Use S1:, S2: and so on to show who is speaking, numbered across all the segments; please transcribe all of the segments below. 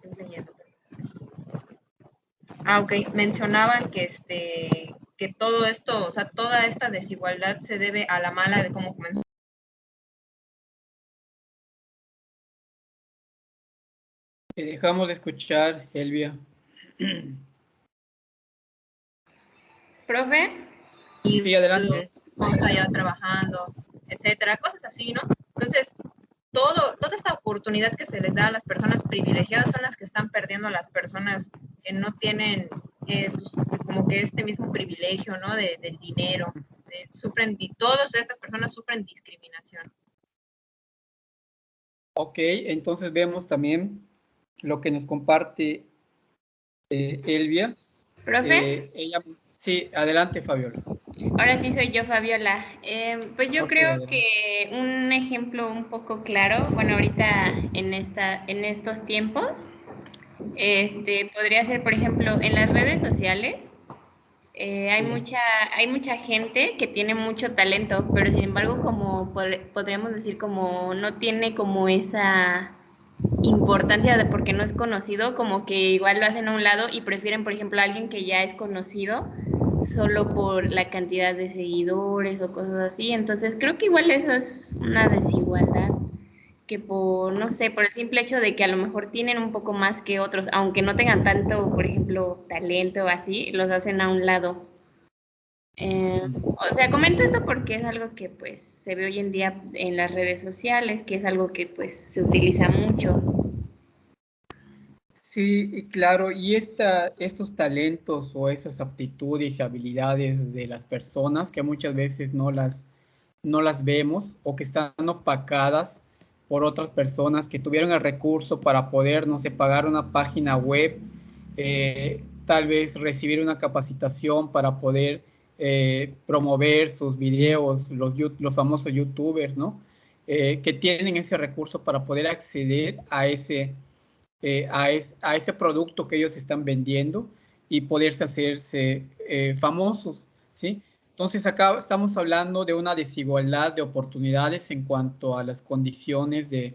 S1: estoy leyendo. Ah, ok. Mencionaban que todo esto, o sea, toda esta desigualdad se debe a la mala de cómo comenzó.
S2: Te dejamos de escuchar, Elvia.
S3: ¿Profe?
S2: Sí, adelante.
S1: Vamos allá trabajando, etcétera, cosas así, ¿no? Entonces, toda esta oportunidad que se les da a las personas privilegiadas son las que están perdiendo a las personas que no tienen pues, como que este mismo privilegio, ¿no? Del dinero. Todas estas personas sufren discriminación.
S2: Ok, entonces vemos también lo que nos comparte Elvia.
S3: ¿Profe?
S2: Sí, adelante, Fabiola.
S3: Ahora sí soy yo, Fabiola. Pues yo
S2: Okay,
S3: creo
S2: adelante.
S3: que un ejemplo un poco claro, bueno, ahorita en estos tiempos, podría ser, por ejemplo, en las redes sociales. Hay mucha gente que tiene mucho talento, pero sin embargo, como podríamos decir, como no tiene como esa importancia de porque no es conocido, como que igual lo hacen a un lado y prefieren, por ejemplo, a alguien que ya es conocido solo por la cantidad de seguidores o cosas así. Entonces creo que igual eso es una desigualdad que no sé, por el simple hecho de que a lo mejor tienen un poco más que otros, aunque no tengan tanto, por ejemplo, talento o así, los hacen a un lado. O sea, comento esto porque es algo que pues se ve hoy en día en las redes sociales, que es algo que pues se utiliza mucho.
S2: Sí, claro, y estos talentos o esas aptitudes y habilidades de las personas que muchas veces no las vemos o que están opacadas por otras personas que tuvieron el recurso para poder, no sé, pagar una página web, tal vez recibir una capacitación para poder promover sus videos, los famosos youtubers, ¿no? Que tienen ese recurso para poder acceder a ese producto que ellos están vendiendo y poderse hacerse famosos, ¿sí? Entonces acá estamos hablando de una desigualdad de oportunidades en cuanto a las condiciones de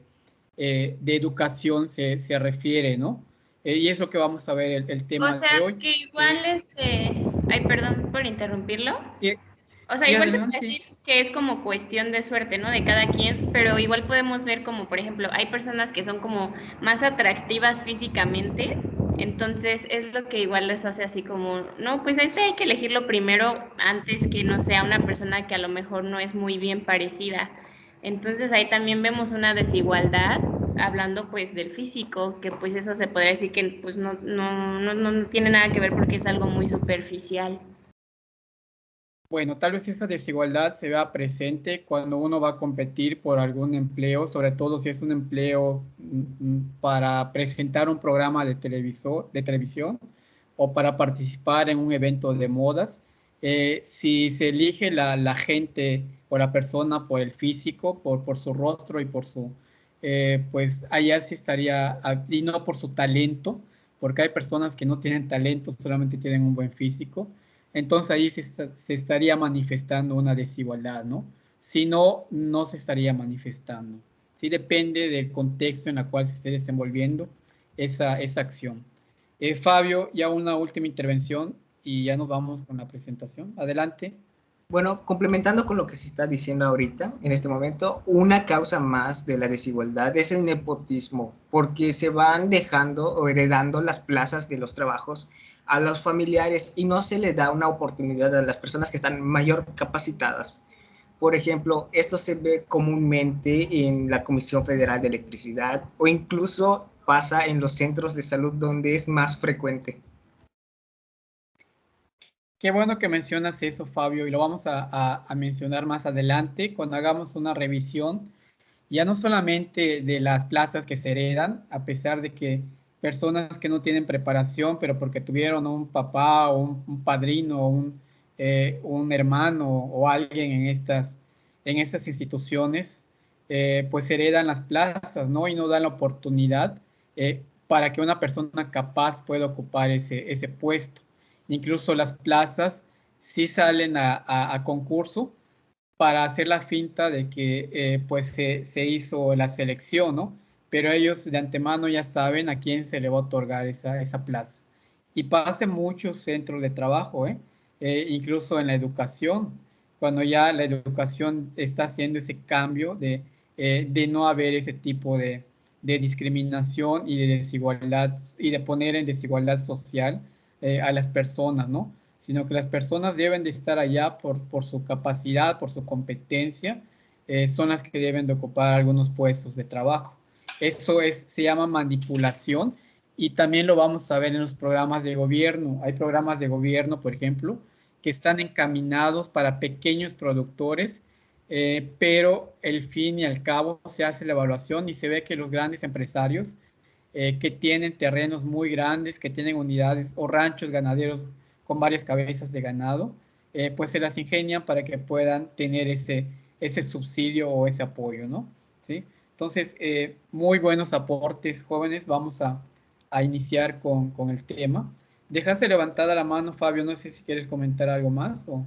S2: educación se refiere, ¿no? Y es lo que vamos a ver el
S3: O
S2: tema
S3: sea,
S2: de hoy.
S3: que igual ay, perdón por interrumpirlo.
S2: Sí,
S3: O sea,
S2: sí,
S3: igual se puede
S2: adelante.
S3: decir que es como cuestión de suerte, ¿no? De cada quien, pero igual podemos ver como, por ejemplo, hay personas que son como más atractivas físicamente, entonces es lo que igual les hace así como, no, pues a este hay que elegirlo primero antes que no sea una persona que a lo mejor no es muy bien parecida. Entonces ahí también vemos una desigualdad, hablando pues del físico, que pues eso se podría decir que pues no tiene nada que ver porque es algo muy superficial.
S2: Bueno, tal vez esa desigualdad se vea presente cuando uno va a competir por algún empleo, sobre todo si es un empleo para presentar un programa de televisión o para participar en un evento de modas. Si se elige la gente o la persona por el físico, por su rostro y pues allá sí estaría, y no por su talento, porque hay personas que no tienen talento, solamente tienen un buen físico. Entonces ahí se estaría manifestando una desigualdad, ¿no? Si no, no se estaría manifestando. Sí depende del contexto en el cual se esté desenvolviendo esa acción. Fabio, ya una última intervención y ya nos vamos con la presentación. Adelante.
S4: Bueno, complementando con lo que se está diciendo ahorita, en este momento, una causa más de la desigualdad es el nepotismo, porque se van dejando o heredando las plazas de los trabajos a los familiares y no se le da una oportunidad a las personas que están mayor capacitadas. Por ejemplo, esto se ve comúnmente en la Comisión Federal de Electricidad o incluso pasa en los centros de salud donde es más frecuente.
S2: Qué bueno que mencionas eso, Fabio, y lo vamos a mencionar más adelante cuando hagamos una revisión, ya no solamente de las plazas que se heredan, a pesar de que personas que no tienen preparación, pero porque tuvieron un papá o un padrino o un hermano o alguien en estas instituciones, pues heredan las plazas, ¿no? Y no dan la oportunidad para que una persona capaz pueda ocupar ese puesto. Incluso las plazas sí salen a concurso para hacer la finta de que pues se hizo la selección, ¿no? pero ellos de antemano ya saben a quién se le va a otorgar esa plaza. Y pasa en muchos centros de trabajo, incluso en la educación, cuando ya la educación está haciendo ese cambio de no haber ese tipo de discriminación y de desigualdad y de poner en desigualdad social a las personas, ¿no? Sino que las personas deben de estar allá por su capacidad, por su competencia, son las que deben de ocupar algunos puestos de trabajo. Eso se llama manipulación y también lo vamos a ver en los programas de gobierno. Hay programas de gobierno, por ejemplo, que están encaminados para pequeños productores, pero el fin y al cabo se hace la evaluación y se ve que los grandes empresarios que tienen terrenos muy grandes, que tienen unidades o ranchos ganaderos con varias cabezas de ganado, pues se las ingenian para que puedan tener ese subsidio o ese apoyo, ¿no? ¿Sí? Entonces, muy buenos aportes, jóvenes. Vamos a iniciar con el tema. Dejaste levantada la mano, Fabio. No sé si quieres comentar algo más o...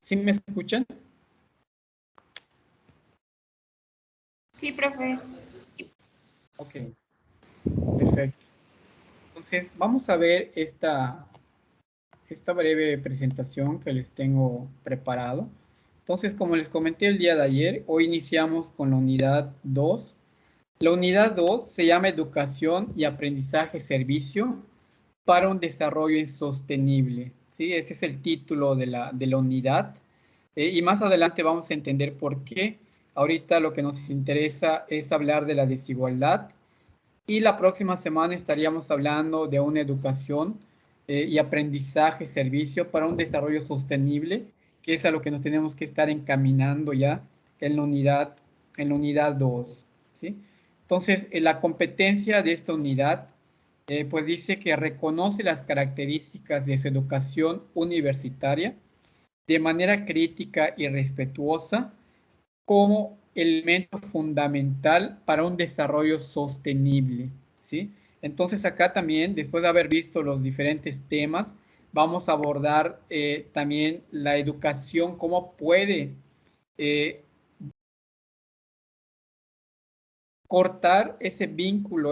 S2: ¿Sí me escuchan?
S3: Sí, profe.
S2: Ok, perfecto. Entonces, vamos a ver esta breve presentación que les tengo preparado. Entonces, como les comenté el día de ayer, hoy iniciamos con la unidad 2. La unidad 2 se llama Educación y Aprendizaje Servicio para un Desarrollo Insostenible. ¿Sí? Ese es el título de la unidad. Y más adelante vamos a entender por qué. Ahorita lo que nos interesa es hablar de la desigualdad y la próxima semana estaríamos hablando de una educación y aprendizaje, servicio para un desarrollo sostenible, que es a lo que nos tenemos que estar encaminando ya en la unidad 2, ¿sí? Entonces, la competencia de esta unidad, pues dice que reconoce las características de su educación universitaria de manera crítica y respetuosa como elemento fundamental para un desarrollo sostenible, ¿sí? Entonces acá también, después de haber visto los diferentes temas, vamos a abordar también la educación, cómo puede eh, cortar ese vínculo,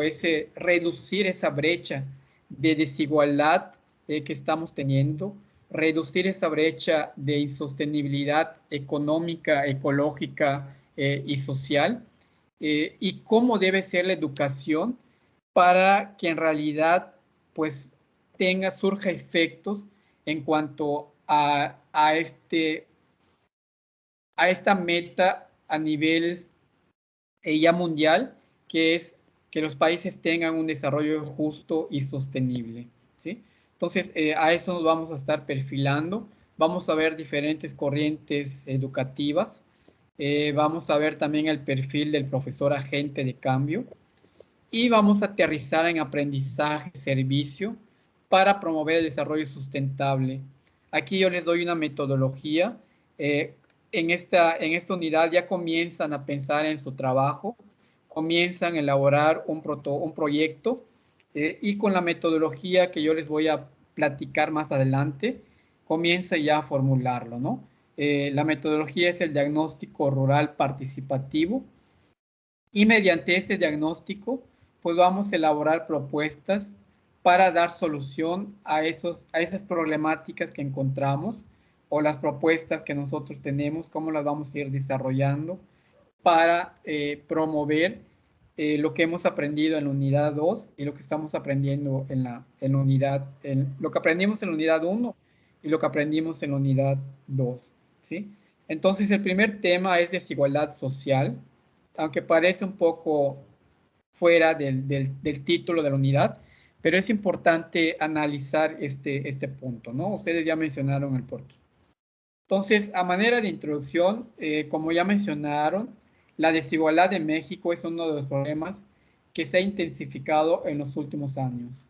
S2: reducir esa brecha de desigualdad que estamos teniendo, reducir esa brecha de insostenibilidad económica, ecológica y social, y cómo debe ser la educación para que en realidad pues surja efectos en cuanto a esta meta a nivel ya mundial, que es que los países tengan un desarrollo justo y sostenible, ¿sí? Entonces, a eso nos vamos a estar perfilando. Vamos a ver diferentes corrientes educativas. Vamos a ver también el perfil del profesor agente de cambio. Y vamos a aterrizar en aprendizaje, servicio, para promover el desarrollo sustentable. Aquí yo les doy una metodología. Eh, en esta unidad ya comienzan a pensar en su trabajo, comienzan a elaborar un proyecto y con la metodología que yo les voy a platicar más adelante, comienza ya a formularlo, ¿no? La metodología es el diagnóstico rural participativo y mediante este diagnóstico, pues vamos a elaborar propuestas para dar solución a esas problemáticas que encontramos o las propuestas que nosotros tenemos, cómo las vamos a ir desarrollando para promover lo que hemos aprendido en la unidad 2 y lo que estamos aprendiendo lo que aprendimos en la unidad 1 y lo que aprendimos en la unidad 2, ¿sí? Entonces, el primer tema es desigualdad social, aunque parece un poco fuera del título de la unidad, pero es importante analizar este punto, ¿no? Ustedes ya mencionaron el porqué. Entonces, a manera de introducción, como ya mencionaron, la desigualdad en México es uno de los problemas que se ha intensificado en los últimos años.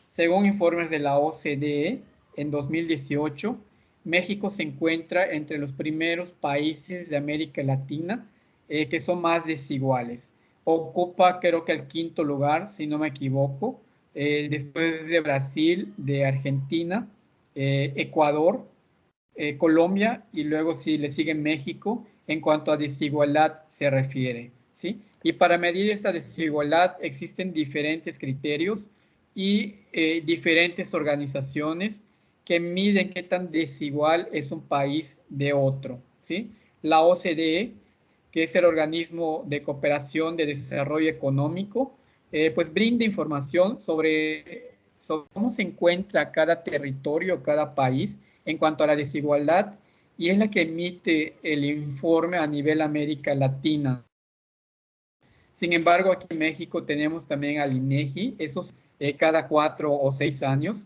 S2: Según informes de la OCDE, en 2018, México se encuentra entre los primeros países de América Latina que son más desiguales. ocupa creo que el 5º lugar, si no me equivoco, después de Brasil, de Argentina, Ecuador, Colombia, y luego sí le sigue México en cuanto a desigualdad se refiere, ¿sí? Y para medir esta desigualdad existen diferentes criterios y diferentes organizaciones que miden qué tan desigual es un país de otro, ¿sí? La OCDE, que es el organismo de cooperación de desarrollo económico, pues brinda información sobre cómo se encuentra cada territorio, cada país en cuanto a la desigualdad, y es la que emite el informe a nivel América Latina. Sin embargo, aquí en México tenemos también al INEGI, esos cada 4 o 6 años,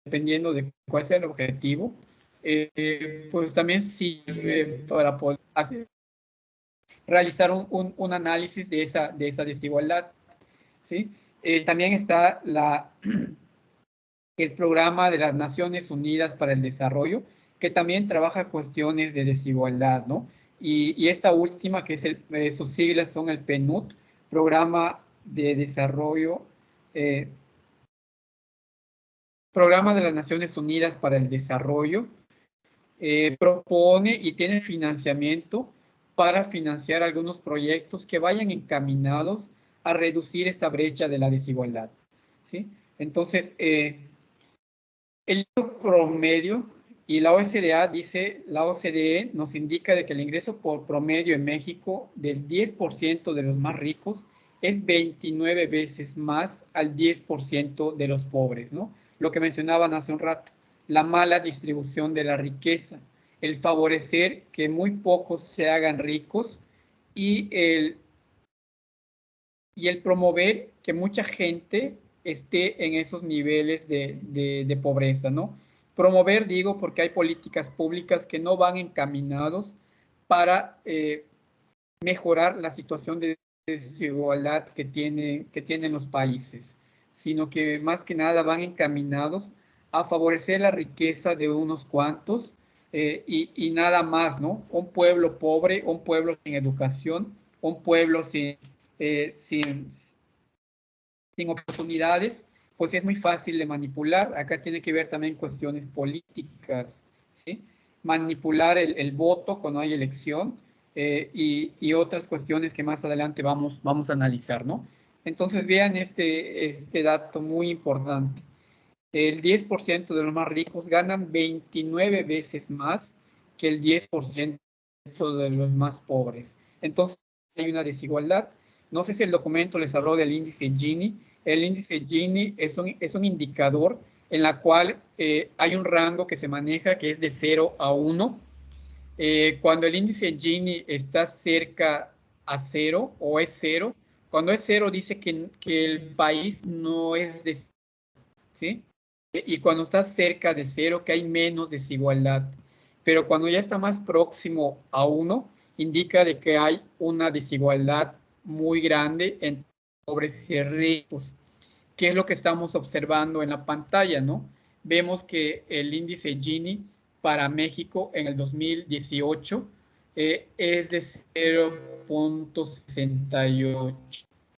S2: dependiendo de cuál sea el objetivo, pues también sirve para poder realizar un análisis de esa desigualdad, ¿sí? También está el programa de las Naciones Unidas para el Desarrollo, que también trabaja cuestiones de desigualdad, ¿no? Y esta última, que es sus siglas son el PNUD, Programa de Desarrollo, Programa de las Naciones Unidas para el Desarrollo, propone y tiene financiamiento para financiar algunos proyectos que vayan encaminados a reducir esta brecha de la desigualdad, ¿sí? Entonces, el promedio, y la OCDE nos indica de que el ingreso por promedio en México del 10% de los más ricos es 29 veces más al 10% de los pobres, ¿no? Lo que mencionaban hace un rato, la mala distribución de la riqueza, el favorecer que muy pocos se hagan ricos y el promover que mucha gente esté en esos niveles de pobreza, ¿no? Promover, digo, porque hay políticas públicas que no van encaminados para mejorar la situación de desigualdad que tienen los países, sino que más que nada van encaminados a favorecer la riqueza de unos cuantos y nada más, ¿no? Un pueblo pobre, un pueblo sin educación, un pueblo sin oportunidades, pues es muy fácil de manipular. Acá tiene que ver también cuestiones políticas, ¿sí? Manipular el voto cuando hay elección y otras cuestiones que más adelante vamos a analizar, ¿no? Entonces vean este dato muy importante. El 10% de los más ricos ganan 29 veces más que el 10% de los más pobres. Entonces hay una desigualdad. No sé si el documento les habló del índice Gini. El índice Gini es un indicador en la cual hay un rango que se maneja que es de 0 a 1. Cuando el índice Gini está cerca a 0 o es 0, cuando es 0 dice que el país no es de, ¿sí? Y cuando está cerca de 0, que hay menos desigualdad. Pero cuando ya está más próximo a 1, indica de que hay una desigualdad muy grande entre pobres y ricos. ¿Qué es lo que estamos observando en la pantalla, no? Vemos que el índice Gini para México en el 2018 es de 0.68,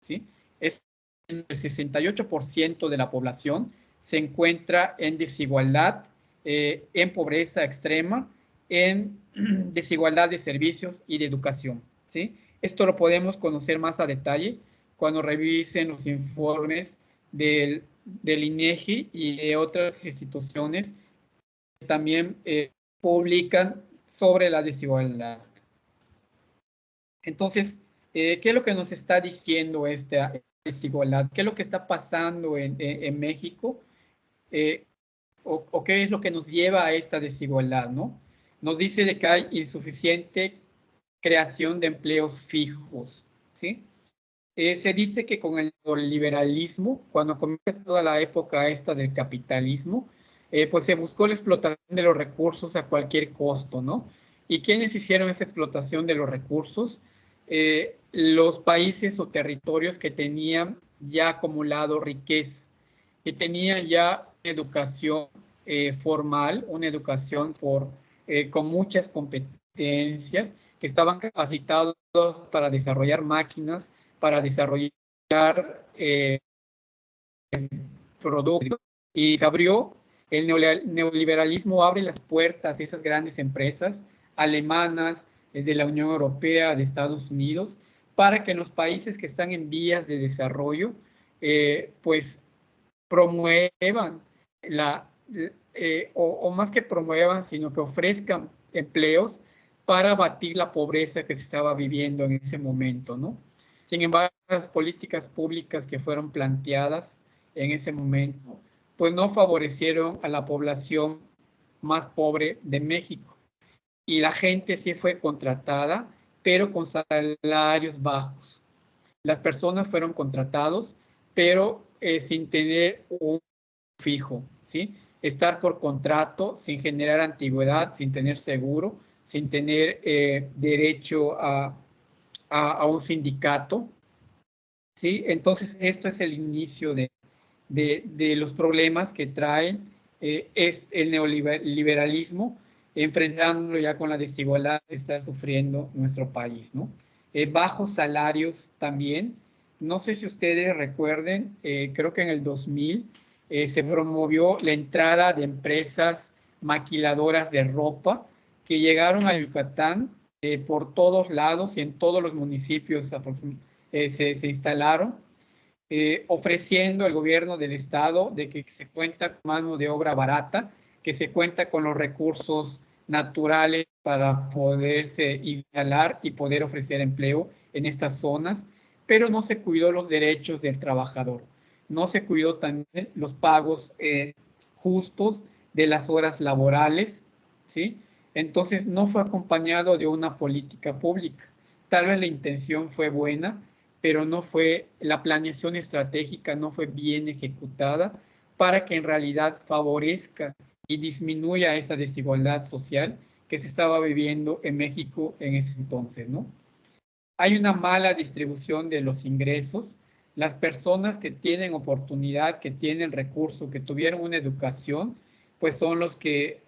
S2: ¿sí? Es el 68% de la población se encuentra en desigualdad, en pobreza extrema, en desigualdad de servicios y de educación, ¿sí? Esto lo podemos conocer más a detalle cuando revisen los informes del INEGI y de otras instituciones que también publican sobre la desigualdad. Entonces, ¿qué es lo que nos está diciendo esta desigualdad? ¿Qué es lo que está pasando en México? O qué es lo que nos lleva a esta desigualdad, ¿no? Nos dice de que hay insuficiente creación de empleos fijos, ¿sí? Se dice que con el neoliberalismo, cuando comienza toda la época esta del capitalismo, pues se buscó la explotación de los recursos a cualquier costo, ¿no? ¿Y quiénes hicieron esa explotación de los recursos? Los países o territorios que tenían ya acumulado riqueza, que tenían ya educación formal, una educación con muchas competencias, que estaban capacitados para desarrollar máquinas, para desarrollar productos, y se abrió, el neoliberalismo abre las puertas a esas grandes empresas alemanas, de la Unión Europea, de Estados Unidos, para que en los países que están en vías de desarrollo, pues promuevan o más que promuevan, sino que ofrezcan empleos para abatir la pobreza que se estaba viviendo en ese momento, ¿no? Sin embargo, las políticas públicas que fueron planteadas en ese momento, pues no favorecieron a la población más pobre de México. Y la gente sí fue contratada, pero con salarios bajos. Las personas fueron contratados, pero sin tener un fijo, ¿sí? Estar por contrato, sin generar antigüedad, sin tener seguro, sin tener derecho a un sindicato, ¿sí? Entonces, esto es el inicio de los problemas que trae es el neoliberalismo, enfrentándolo ya con la desigualdad que está sufriendo nuestro país, ¿no? Bajos salarios también. No sé si ustedes recuerden, creo que en el 2000 se promovió la entrada de empresas maquiladoras de ropa que llegaron a Yucatán por todos lados y en todos los municipios se instalaron, ofreciendo el gobierno del estado de que se cuenta con mano de obra barata, que se cuenta con los recursos naturales para poderse instalar y poder ofrecer empleo en estas zonas, pero no se cuidó los derechos del trabajador, no se cuidó también los pagos justos de las horas laborales, ¿sí? Entonces no fue acompañado de una política pública. Tal vez la intención fue buena, pero no fue, la planeación estratégica no fue bien ejecutada para que en realidad favorezca y disminuya esa desigualdad social que se estaba viviendo en México en ese entonces, ¿no? Hay una mala distribución de los ingresos. Las personas que tienen oportunidad, que tienen recursos, que tuvieron una educación, pues son los que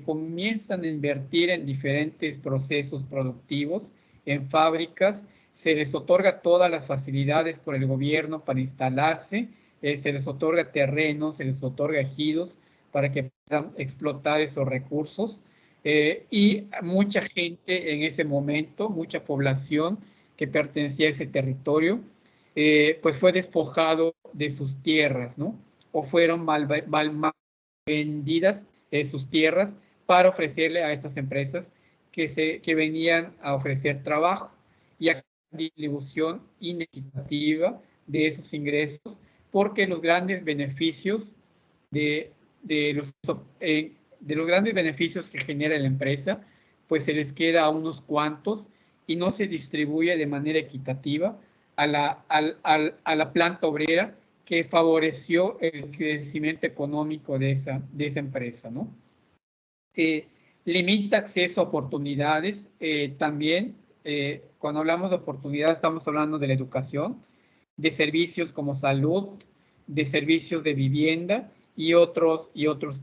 S2: comienzan a invertir en diferentes procesos productivos, en fábricas. Se les otorga todas las facilidades por el gobierno para instalarse, se les otorga terrenos, se les otorga ejidos para que puedan explotar esos recursos. Y mucha gente en ese momento, mucha población que pertenecía a ese territorio, pues fue despojado de sus tierras, ¿no? O fueron mal vendidas sus tierras para ofrecerle a estas empresas que venían a ofrecer trabajo, y a distribución inequitativa de esos ingresos, porque los grandes beneficios de los grandes beneficios que genera la empresa, pues se les queda a unos cuantos y no se distribuye de manera equitativa a la planta obrera que favoreció el crecimiento económico de esa empresa, ¿no? Limita acceso a oportunidades. También, cuando hablamos de oportunidades, estamos hablando de la educación, de servicios como salud, de servicios de vivienda y otros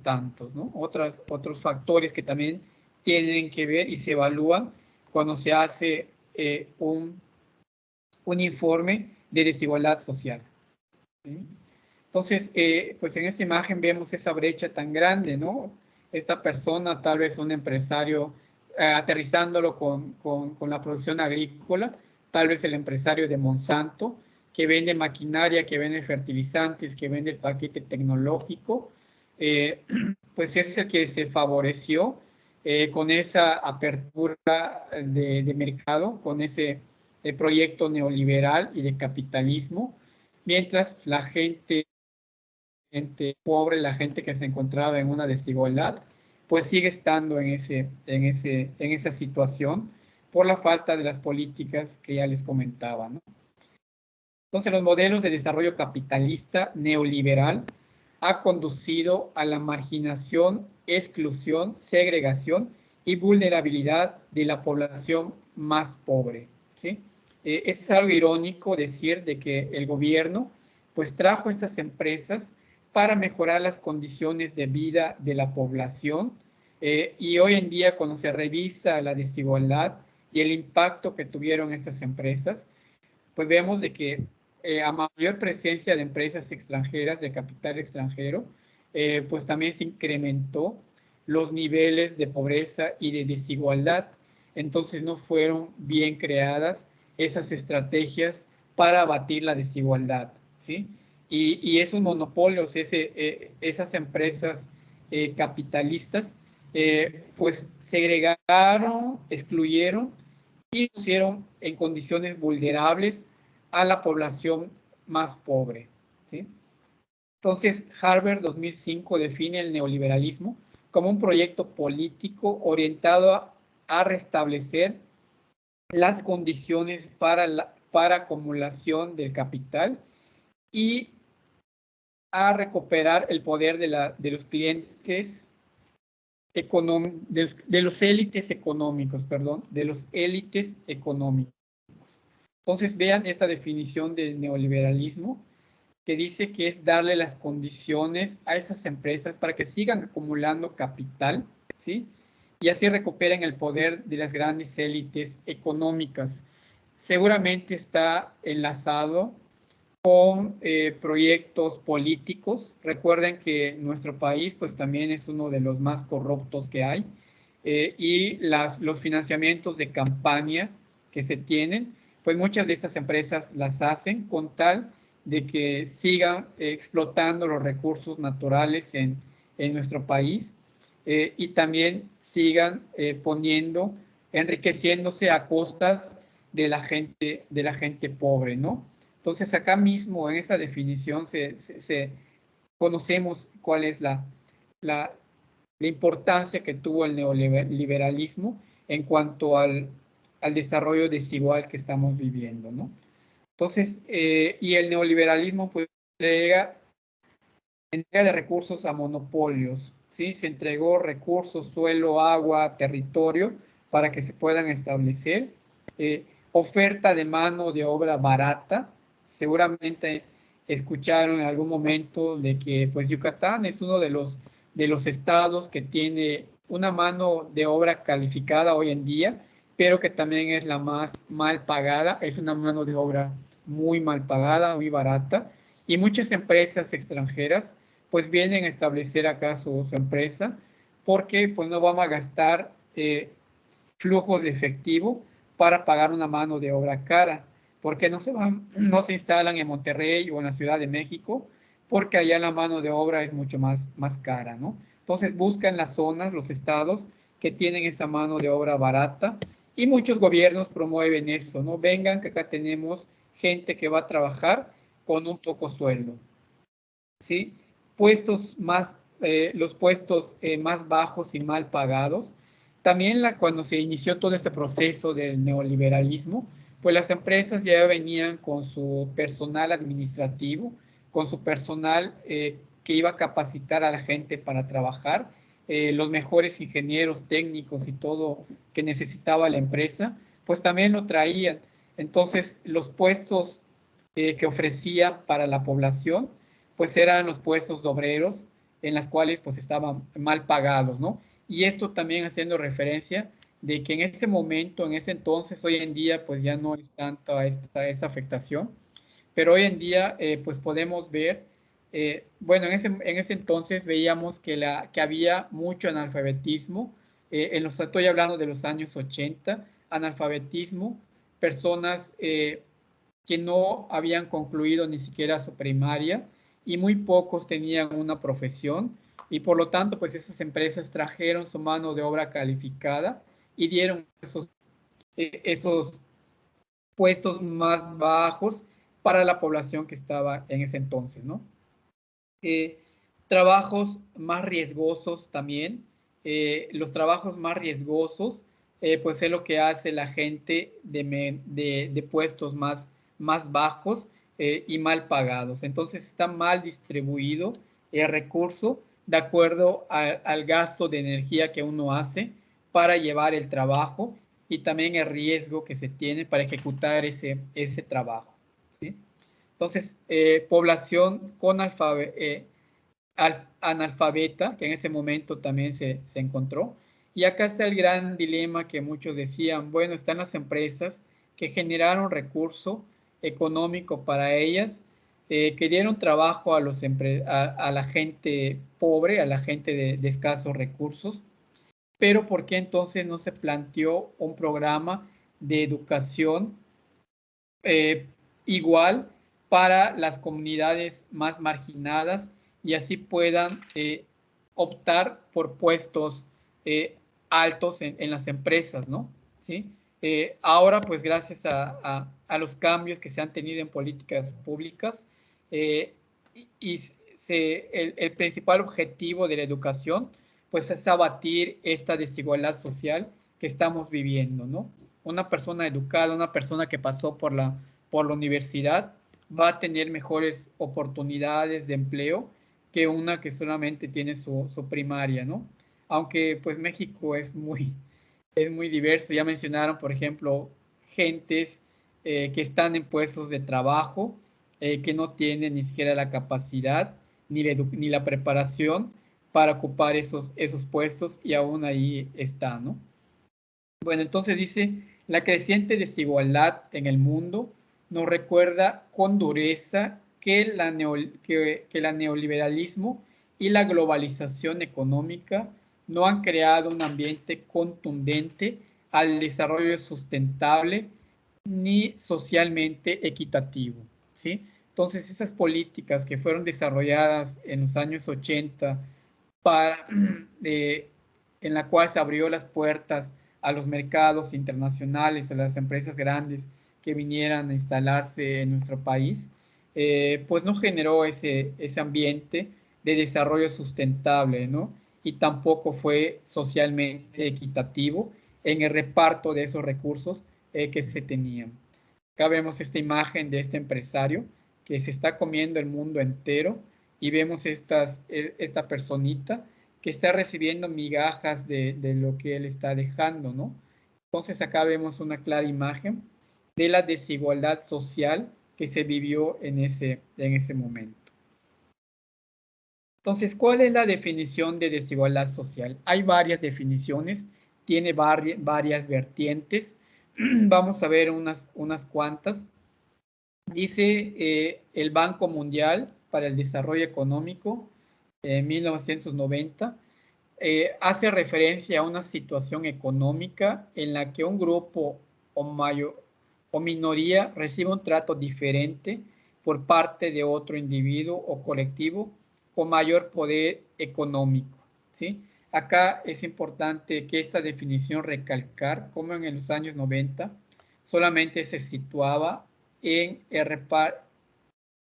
S2: tantos, ¿no? Otros factores que también tienen que ver y se evalúan cuando se hace un informe de desigualdad social, ¿sí? Entonces, pues en esta imagen vemos esa brecha tan grande, ¿no? Esta persona, tal vez un empresario, aterrizándolo con la producción agrícola, tal vez el empresario de Monsanto, que vende maquinaria, que vende fertilizantes, que vende el paquete tecnológico, pues es el que se favoreció con esa apertura de mercado, con ese proyecto neoliberal y de capitalismo, mientras la gente pobre, la gente que se encontraba en una desigualdad, pues sigue estando en esa situación por la falta de las políticas que ya les comentaba, ¿no? Entonces, los modelos de desarrollo capitalista neoliberal ha conducido a la marginación, exclusión, segregación y vulnerabilidad de la población más pobre, ¿sí? Es algo irónico decir de que el gobierno pues trajo estas empresas para mejorar las condiciones de vida de la población, y hoy en día cuando se revisa la desigualdad y el impacto que tuvieron estas empresas, pues vemos de que a mayor presencia de empresas extranjeras, de capital extranjero, pues también se incrementó los niveles de pobreza y de desigualdad. Entonces no fueron bien creadas esas estrategias para abatir la desigualdad, ¿sí? Y esos monopolios, esas empresas capitalistas, pues segregaron, excluyeron y pusieron en condiciones vulnerables a la población más pobre, ¿sí? Entonces, Harvard 2005 define el neoliberalismo como un proyecto político orientado a restablecer las condiciones para acumulación del capital y a recuperar el poder de los clientes de los élites económicos, perdón, de los élites económicos. Entonces vean esta definición del neoliberalismo que dice que es darle las condiciones a esas empresas para que sigan acumulando capital, ¿sí? Y así recuperen el poder de las grandes élites económicas. Seguramente está enlazado con proyectos políticos. Recuerden que nuestro país pues también es uno de los más corruptos que hay y los financiamientos de campaña que se tienen, pues muchas de estas empresas las hacen con tal de que sigan explotando los recursos naturales en nuestro país y también sigan enriqueciéndose a costas de la gente pobre, ¿no? Entonces acá mismo en esa definición conocemos cuál es la importancia que tuvo el neoliberalismo en cuanto al desarrollo desigual que estamos viviendo, ¿no? Entonces, y el neoliberalismo pues entrega de recursos a monopolios, ¿sí? Se entregó recursos, suelo, agua, territorio para que se puedan establecer, oferta de mano de obra barata. Seguramente escucharon en algún momento de que pues Yucatán es uno de los estados que tiene una mano de obra calificada hoy en día, pero que también es la más mal pagada, es una mano de obra muy mal pagada, muy barata, y muchas empresas extranjeras pues vienen a establecer acá su empresa porque pues no vamos a gastar flujos de efectivo para pagar una mano de obra cara, porque no se instalan en Monterrey o en la Ciudad de México, porque allá la mano de obra es mucho más cara, ¿no? Entonces buscan las zonas, los estados que tienen esa mano de obra barata y muchos gobiernos promueven eso, ¿no? Vengan que acá tenemos gente que va a trabajar con un poco sueldo, ¿sí? Los puestos más bajos y mal pagados. También cuando se inició todo este proceso del neoliberalismo, pues las empresas ya venían con su personal administrativo, con su personal que iba a capacitar a la gente para trabajar, los mejores ingenieros técnicos y todo que necesitaba la empresa, pues también lo traían. Entonces, los puestos que ofrecía para la población, pues eran los puestos de obreros en las cuales pues estaban mal pagados, ¿no? Y esto también haciendo referencia de que en ese momento, en ese entonces, hoy en día pues ya no es tanta esta afectación, pero hoy en día pues podemos ver, bueno, en ese entonces veíamos que había mucho analfabetismo, estoy hablando de los años 80, analfabetismo, personas que no habían concluido ni siquiera su primaria y muy pocos tenían una profesión y por lo tanto pues esas empresas trajeron su mano de obra calificada y dieron esos puestos más bajos para la población que estaba en ese entonces, ¿no? Trabajos más riesgosos también, los trabajos más riesgosos pues es lo que hace la gente de puestos más bajos y mal pagados. Entonces está mal distribuido el recurso de acuerdo al gasto de energía que uno hace para llevar el trabajo y también el riesgo que se tiene para ejecutar ese trabajo, ¿sí? Entonces, población con analfabeta, que en ese momento también se encontró. Y acá está el gran dilema que muchos decían, bueno, están las empresas que generaron recurso económico para ellas, que dieron trabajo a la gente pobre, a la gente de escasos recursos. Pero ¿por qué entonces no se planteó un programa de educación igual para las comunidades más marginadas y así puedan optar por puestos altos en las empresas, ¿no? ¿Sí? Ahora, pues gracias a los cambios que se han tenido en políticas públicas el principal objetivo de la educación, pues es abatir esta desigualdad social que estamos viviendo, ¿no? Una persona educada, una persona que pasó por la universidad, va a tener mejores oportunidades de empleo que una que solamente tiene su primaria, ¿no? Aunque pues México es muy diverso. Ya mencionaron, por ejemplo, gentes que están en puestos de trabajo, que no tienen ni siquiera la capacidad ni la preparación para ocupar esos puestos y aún ahí está, ¿no? Bueno, entonces dice, la creciente desigualdad en el mundo nos recuerda con dureza que el neoliberalismo y la globalización económica no han creado un ambiente contundente al desarrollo sustentable ni socialmente equitativo, ¿sí? Entonces, esas políticas que fueron desarrolladas en los años 80 para, en la cual se abrió las puertas a los mercados internacionales, a las empresas grandes que vinieran a instalarse en nuestro país, pues no generó ese ambiente de desarrollo sustentable, ¿no? Y tampoco fue socialmente equitativo en el reparto de esos recursos que se tenían. Acá vemos esta imagen de este empresario que se está comiendo el mundo entero y vemos esta personita que está recibiendo migajas de lo que él está dejando, ¿no? Entonces acá vemos una clara imagen de la desigualdad social que se vivió en ese momento. Entonces, ¿cuál es la definición de desigualdad social? Hay varias definiciones, tiene varias vertientes. Vamos a ver unas cuantas. Dice el Banco Mundial para el Desarrollo Económico en 1990, hace referencia a una situación económica en la que un grupo o minoría recibe un trato diferente por parte de otro individuo o colectivo con mayor poder económico, ¿sí? Acá es importante que esta definición recalcar cómo en los años 90 solamente se situaba en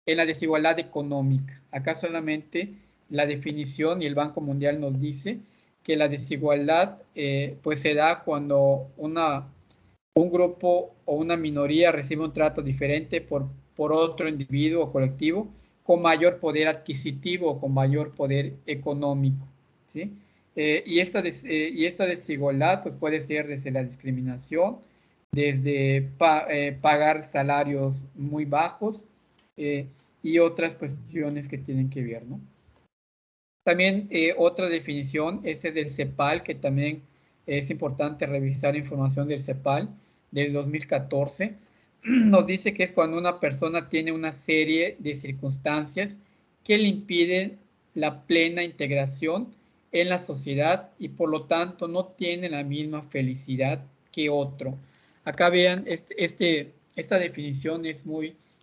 S2: la desigualdad económica. Acá solamente la definición y el Banco Mundial nos dice que la desigualdad pues se da cuando un grupo o una minoría recibe un trato diferente por otro individuo o colectivo con mayor poder adquisitivo o con mayor poder económico, ¿sí? Y esta desigualdad pues puede ser desde la discriminación, desde pagar salarios muy bajos y otras cuestiones que tienen que ver, ¿no? También otra definición, del CEPAL, que también es importante revisar información del CEPAL del 2014, nos dice que es cuando una persona tiene una serie de circunstancias que le impiden la plena integración en la sociedad y por lo tanto no tiene la misma felicidad que otro. Acá vean, esta definición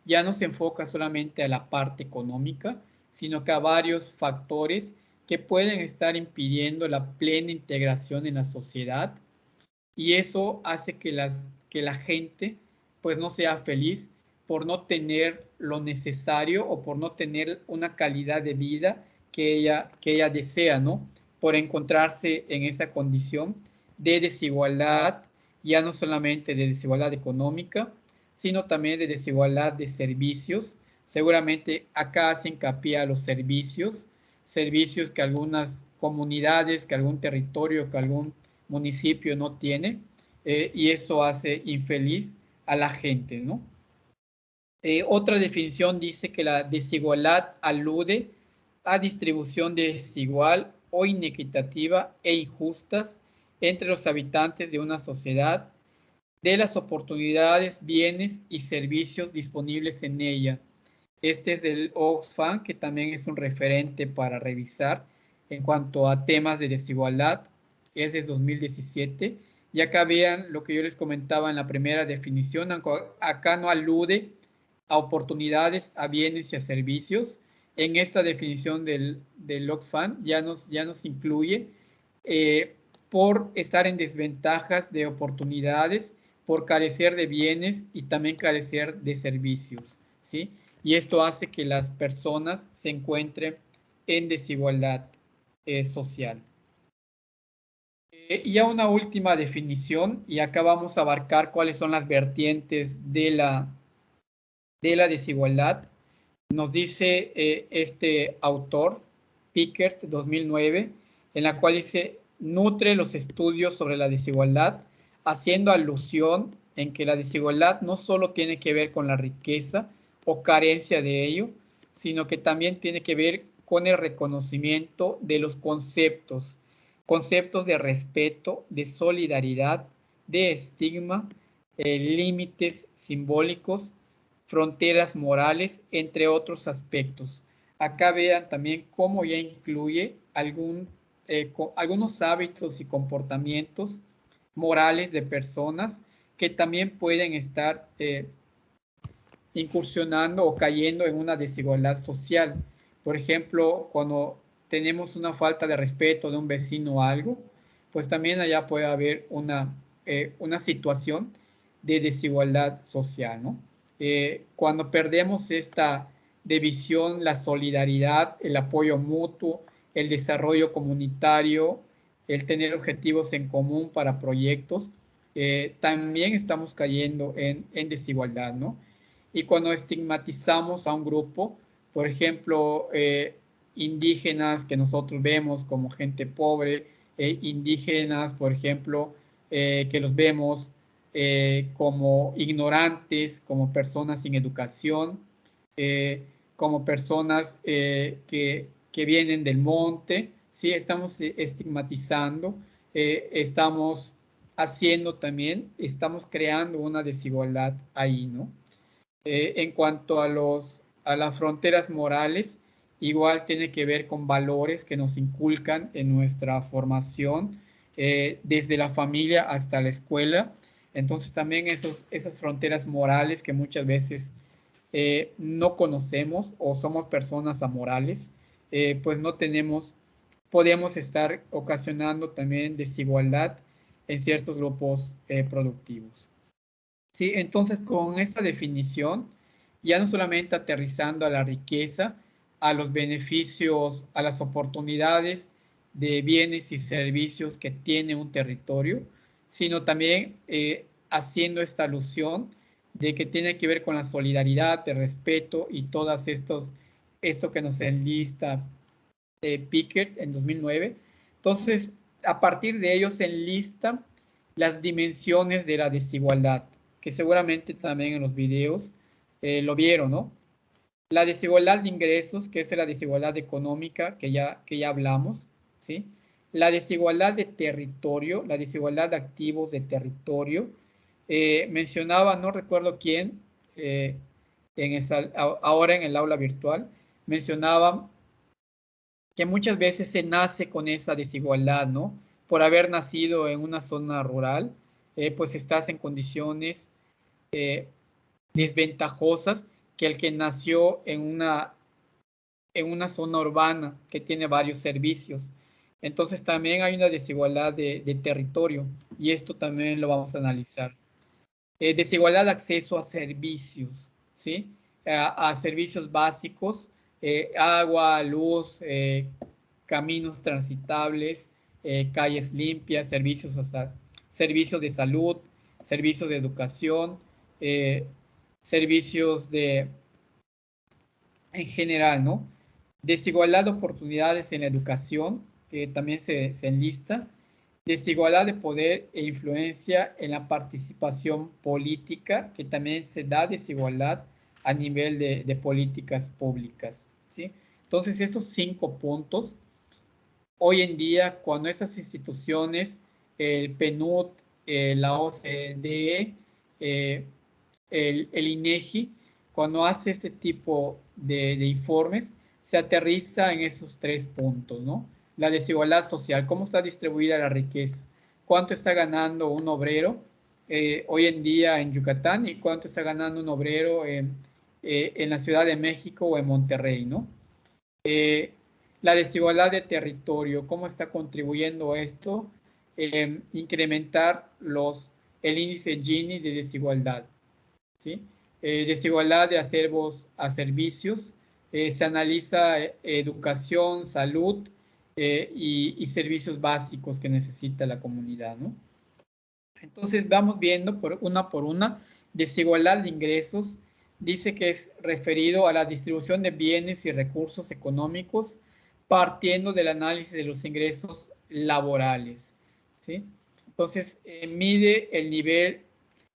S2: ya no se enfoca solamente a la parte económica, sino que a varios factores que pueden estar impidiendo la plena integración en la sociedad y eso hace que la gente pues no sea feliz por no tener lo necesario o por no tener una calidad de vida que ella desea, ¿no? Por encontrarse en esa condición de desigualdad, ya no solamente de desigualdad económica, sino también de desigualdad de servicios. Seguramente acá hace hincapié a los servicios que algunas comunidades, que algún territorio, que algún municipio no tiene, y eso hace infeliz a la gente, ¿no? Otra definición dice que la desigualdad alude a distribución desigual o inequitativa e injustas entre los habitantes de una sociedad de las oportunidades, bienes y servicios disponibles en ella. Este es del Oxfam, que también es un referente para revisar en cuanto a temas de desigualdad. Es de 2017. Y acá vean lo que yo les comentaba en la primera definición. Acá no alude a oportunidades, a bienes y a servicios. En esta definición del Oxfam ya nos incluye por estar en desventajas de oportunidades, por carecer de bienes y también carecer de servicios, ¿sí? Y esto hace que las personas se encuentren en desigualdad social. Y ya una última definición, y acá vamos a abarcar cuáles son las vertientes de la desigualdad. Nos dice este autor, Pickert, 2009, en la cual dice, nutre los estudios sobre la desigualdad, haciendo alusión en que la desigualdad no solo tiene que ver con la riqueza o carencia de ello, sino que también tiene que ver con el reconocimiento de los conceptos de respeto, de solidaridad, de estigma, límites simbólicos, fronteras morales, entre otros aspectos. Acá vean también cómo ya incluye algunos hábitos y comportamientos morales de personas que también pueden estar incursionando o cayendo en una desigualdad social. Por ejemplo, cuando tenemos una falta de respeto de un vecino o algo, pues también allá puede haber una situación de desigualdad social, ¿no? Cuando perdemos esta división, la solidaridad, el apoyo mutuo, el desarrollo comunitario, el tener objetivos en común para proyectos, también estamos cayendo en desigualdad, ¿no? Y cuando estigmatizamos a un grupo, por ejemplo, indígenas que nosotros vemos como gente pobre, indígenas, por ejemplo, que los vemos como ignorantes, como personas sin educación, como personas que vienen del monte, ¿sí? Estamos estigmatizando, estamos haciendo también, estamos creando una desigualdad ahí, ¿no? En cuanto a las fronteras morales, igual tiene que ver con valores que nos inculcan en nuestra formación, desde la familia hasta la escuela. Entonces también esas fronteras morales que muchas veces no conocemos o somos personas amorales, pues no podemos estar ocasionando también desigualdad en ciertos grupos productivos. Sí, entonces con esta definición, ya no solamente aterrizando a la riqueza, a los beneficios, a las oportunidades de bienes y servicios que tiene un territorio, sino también haciendo esta alusión de que tiene que ver con la solidaridad, el respeto y todas esto que nos enlista Pickert en 2009. Entonces, a partir de ellos se enlistan las dimensiones de la desigualdad, que seguramente también en los videos lo vieron, ¿no? La desigualdad de ingresos, que es la desigualdad económica, que ya hablamos, ¿sí? La desigualdad de territorio, la desigualdad de activos de territorio. Mencionaba, no recuerdo quién, ahora en el aula virtual, mencionaba que muchas veces se nace con esa desigualdad, ¿no? Por haber nacido en una zona rural, pues estás en condiciones desventajosas que el que nació en una zona urbana que tiene varios servicios. Entonces también hay una desigualdad de territorio y esto también lo vamos a analizar. Desigualdad de acceso a servicios, ¿sí? A servicios básicos, agua, luz, caminos transitables, calles limpias, servicios de salud, servicios de educación, servicios en general, ¿no? Desigualdad de oportunidades en la educación, que también se enlista. Desigualdad de poder e influencia en la participación política, que también se da desigualdad a nivel de políticas públicas, ¿sí? Entonces, estos 5 puntos, hoy en día, cuando esas instituciones, el PNUD, la OCDE, el INEGI, cuando hace este tipo de informes, se aterriza en esos 3 puntos, ¿no? La desigualdad social, cómo está distribuida la riqueza, cuánto está ganando un obrero hoy en día en Yucatán y cuánto está ganando un obrero en la Ciudad de México o en Monterrey, ¿no? La desigualdad de territorio, cómo está contribuyendo esto, incrementar el índice Gini de desigualdad, ¿sí? Desigualdad de acervos a servicios, se analiza educación, salud y servicios básicos que necesita la comunidad, ¿no? Entonces vamos viendo por una, desigualdad de ingresos, dice que es referido a la distribución de bienes y recursos económicos partiendo del análisis de los ingresos laborales, ¿sí? Entonces mide el nivel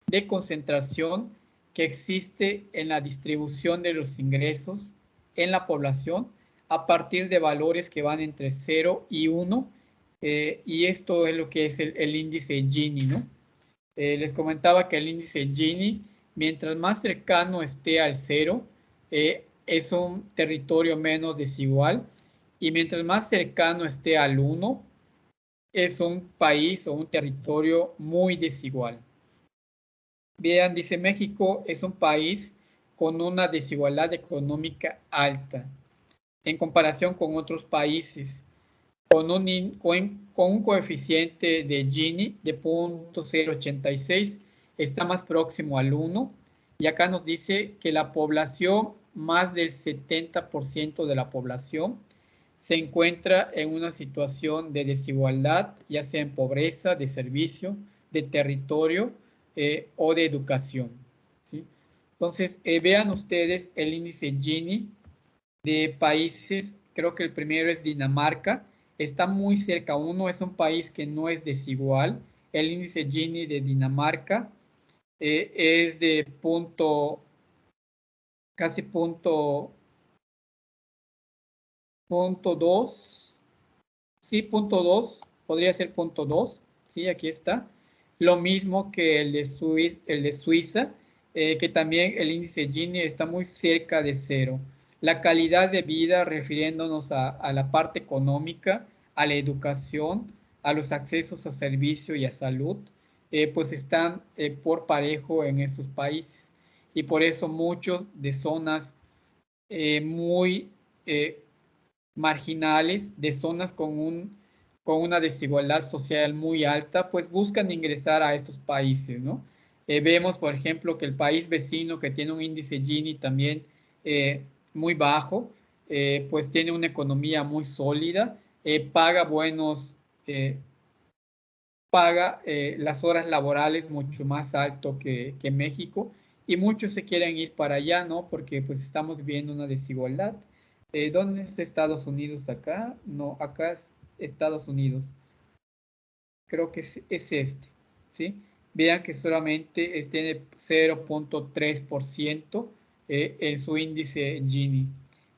S2: de concentración que existe en la distribución de los ingresos en la población a partir de valores que van entre 0 y 1, y esto es lo que es el índice Gini, ¿no? Les comentaba que el índice Gini, mientras más cercano esté al 0, es un territorio menos desigual, y mientras más cercano esté al 1, es un país o un territorio muy desigual. Vean, dice México es un país con una desigualdad económica alta en comparación con otros países, con un coeficiente de Gini de 0.086, está más próximo al 1, y acá nos dice que la población, más del 70% de la población, se encuentra en una situación de desigualdad, ya sea en pobreza, de servicio, de territorio o de educación, ¿sí? Entonces, vean ustedes el índice Gini de países, creo que el primero es Dinamarca, está muy cerca, uno es un país que no es desigual, el índice Gini de Dinamarca es de casi punto 2, sí, punto 2, podría ser punto 2, sí, aquí está. Lo mismo que el de Suiza, que también el índice Gini está muy cerca de 0. La calidad de vida, refiriéndonos a la parte económica, a la educación, a los accesos a servicio y a salud, pues están por parejo en estos países. Y por eso muchos de zonas muy marginales, de zonas con una desigualdad social muy alta, pues buscan ingresar a estos países, ¿no? Vemos, por ejemplo, que el país vecino que tiene un índice Gini también muy bajo, pues tiene una economía muy sólida, paga las horas laborales mucho más alto que México, y muchos se quieren ir para allá, ¿no? Porque pues estamos viviendo una desigualdad. ¿Dónde está Estados Unidos acá? No, acá es Estados Unidos. Creo que es este, ¿sí? Vean que solamente tiene 0.3% en su índice Gini.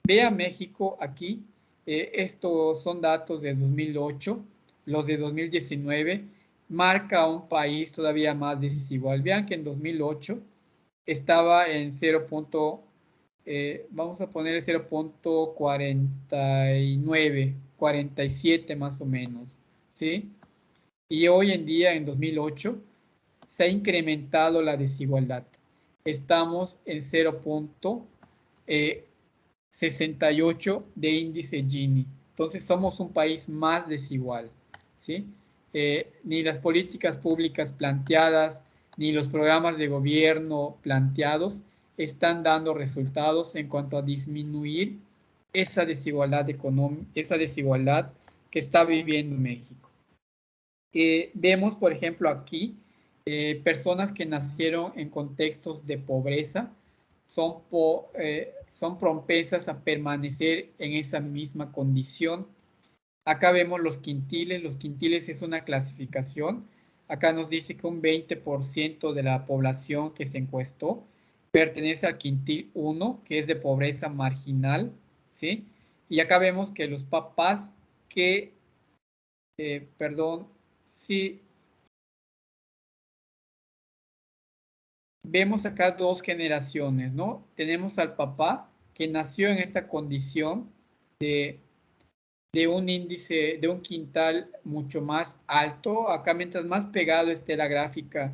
S2: Vean México aquí. Estos son datos de 2008. Los de 2019 marca un país todavía más desigual. Vean que en 2008 estaba en 0. Vamos a poner 0.49, 47 más o menos, ¿sí? Y hoy en día, en 2008, se ha incrementado la desigualdad. Estamos en 0.68 de índice Gini. Entonces somos un país más desigual, ¿sí? Ni las políticas públicas planteadas, ni los programas de gobierno planteados están dando resultados en cuanto a disminuir esa desigualdad económica, esa desigualdad que está viviendo México. Vemos, por ejemplo, aquí personas que nacieron en contextos de pobreza son propensas a permanecer en esa misma condición. Acá vemos los quintiles. Los quintiles es una clasificación. Acá nos dice que un 20% de la población que se encuestó pertenece al quintil 1, que es de pobreza marginal, ¿sí? Y acá vemos que los papás que, perdón, sí, vemos acá dos generaciones, ¿no? Tenemos al papá que nació en esta condición de un índice, de un quintal mucho más alto. Acá mientras más pegado esté la gráfica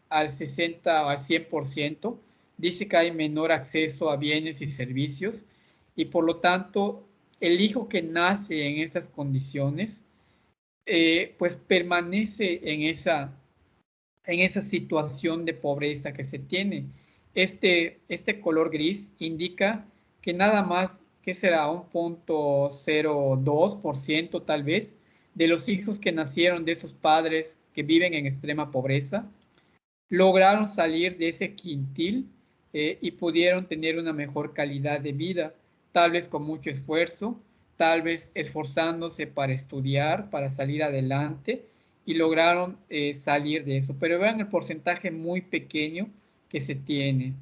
S2: al 60 o al 100%, dice que hay menor acceso a bienes y servicios y por lo tanto el hijo que nace en esas condiciones pues permanece en esa situación de pobreza que se tiene. Este color gris indica que nada más, que será un 0.02% tal vez, de los hijos que nacieron de esos padres que viven en extrema pobreza, lograron salir de ese quintil y pudieron tener una mejor calidad de vida, tal vez con mucho esfuerzo, tal vez esforzándose para estudiar, para salir adelante y lograron salir de eso. Pero vean el porcentaje muy pequeño que se tiene.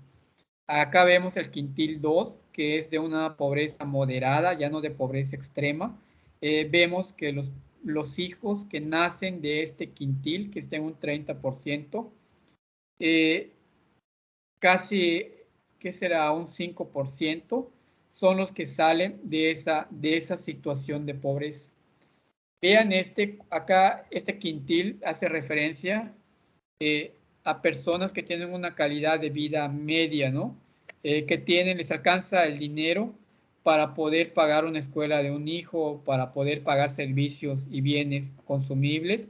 S2: Acá vemos el quintil 2, que es de una pobreza moderada, ya no de pobreza extrema. Vemos que los hijos que nacen de este quintil, que está en un 30%, casi, ¿qué será? Un 5% son los que salen de esa situación de pobreza. Vean acá este quintil hace referencia a personas que tienen una calidad de vida media, ¿no? Que les alcanza el dinero para poder pagar una escuela de un hijo, para poder pagar servicios y bienes consumibles.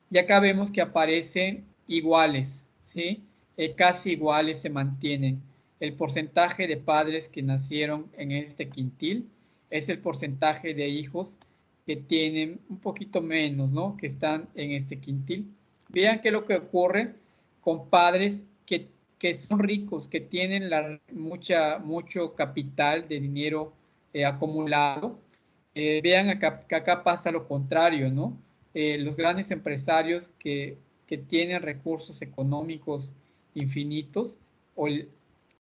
S2: Y acá vemos que aparecen iguales, ¿sí? Casi iguales se mantienen. El porcentaje de padres que nacieron en este quintil es el porcentaje de hijos que tienen un poquito menos, ¿no? Que están en este quintil. Vean qué es lo que ocurre con padres que son ricos, que tienen mucho capital de dinero acumulado. Vean acá, que acá pasa lo contrario, ¿no? Los grandes empresarios que tienen recursos económicos infinitos,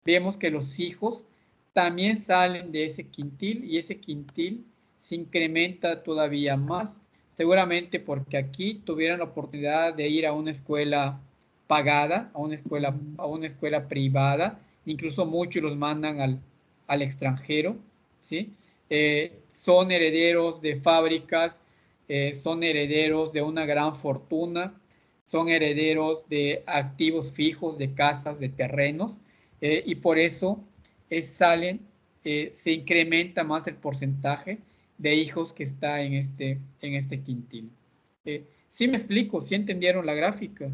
S2: vemos que los hijos también salen de ese quintil y ese quintil se incrementa todavía más, seguramente porque aquí tuvieron la oportunidad de ir a una escuela pagada, a una escuela privada, incluso muchos los mandan al extranjero, ¿sí? Son herederos de fábricas, son herederos de una gran fortuna, son herederos de activos fijos, de casas, de terrenos, y por eso se incrementa más el porcentaje de hijos que está en este quintil. ¿Sí me explico? ¿Sí entendieron la gráfica?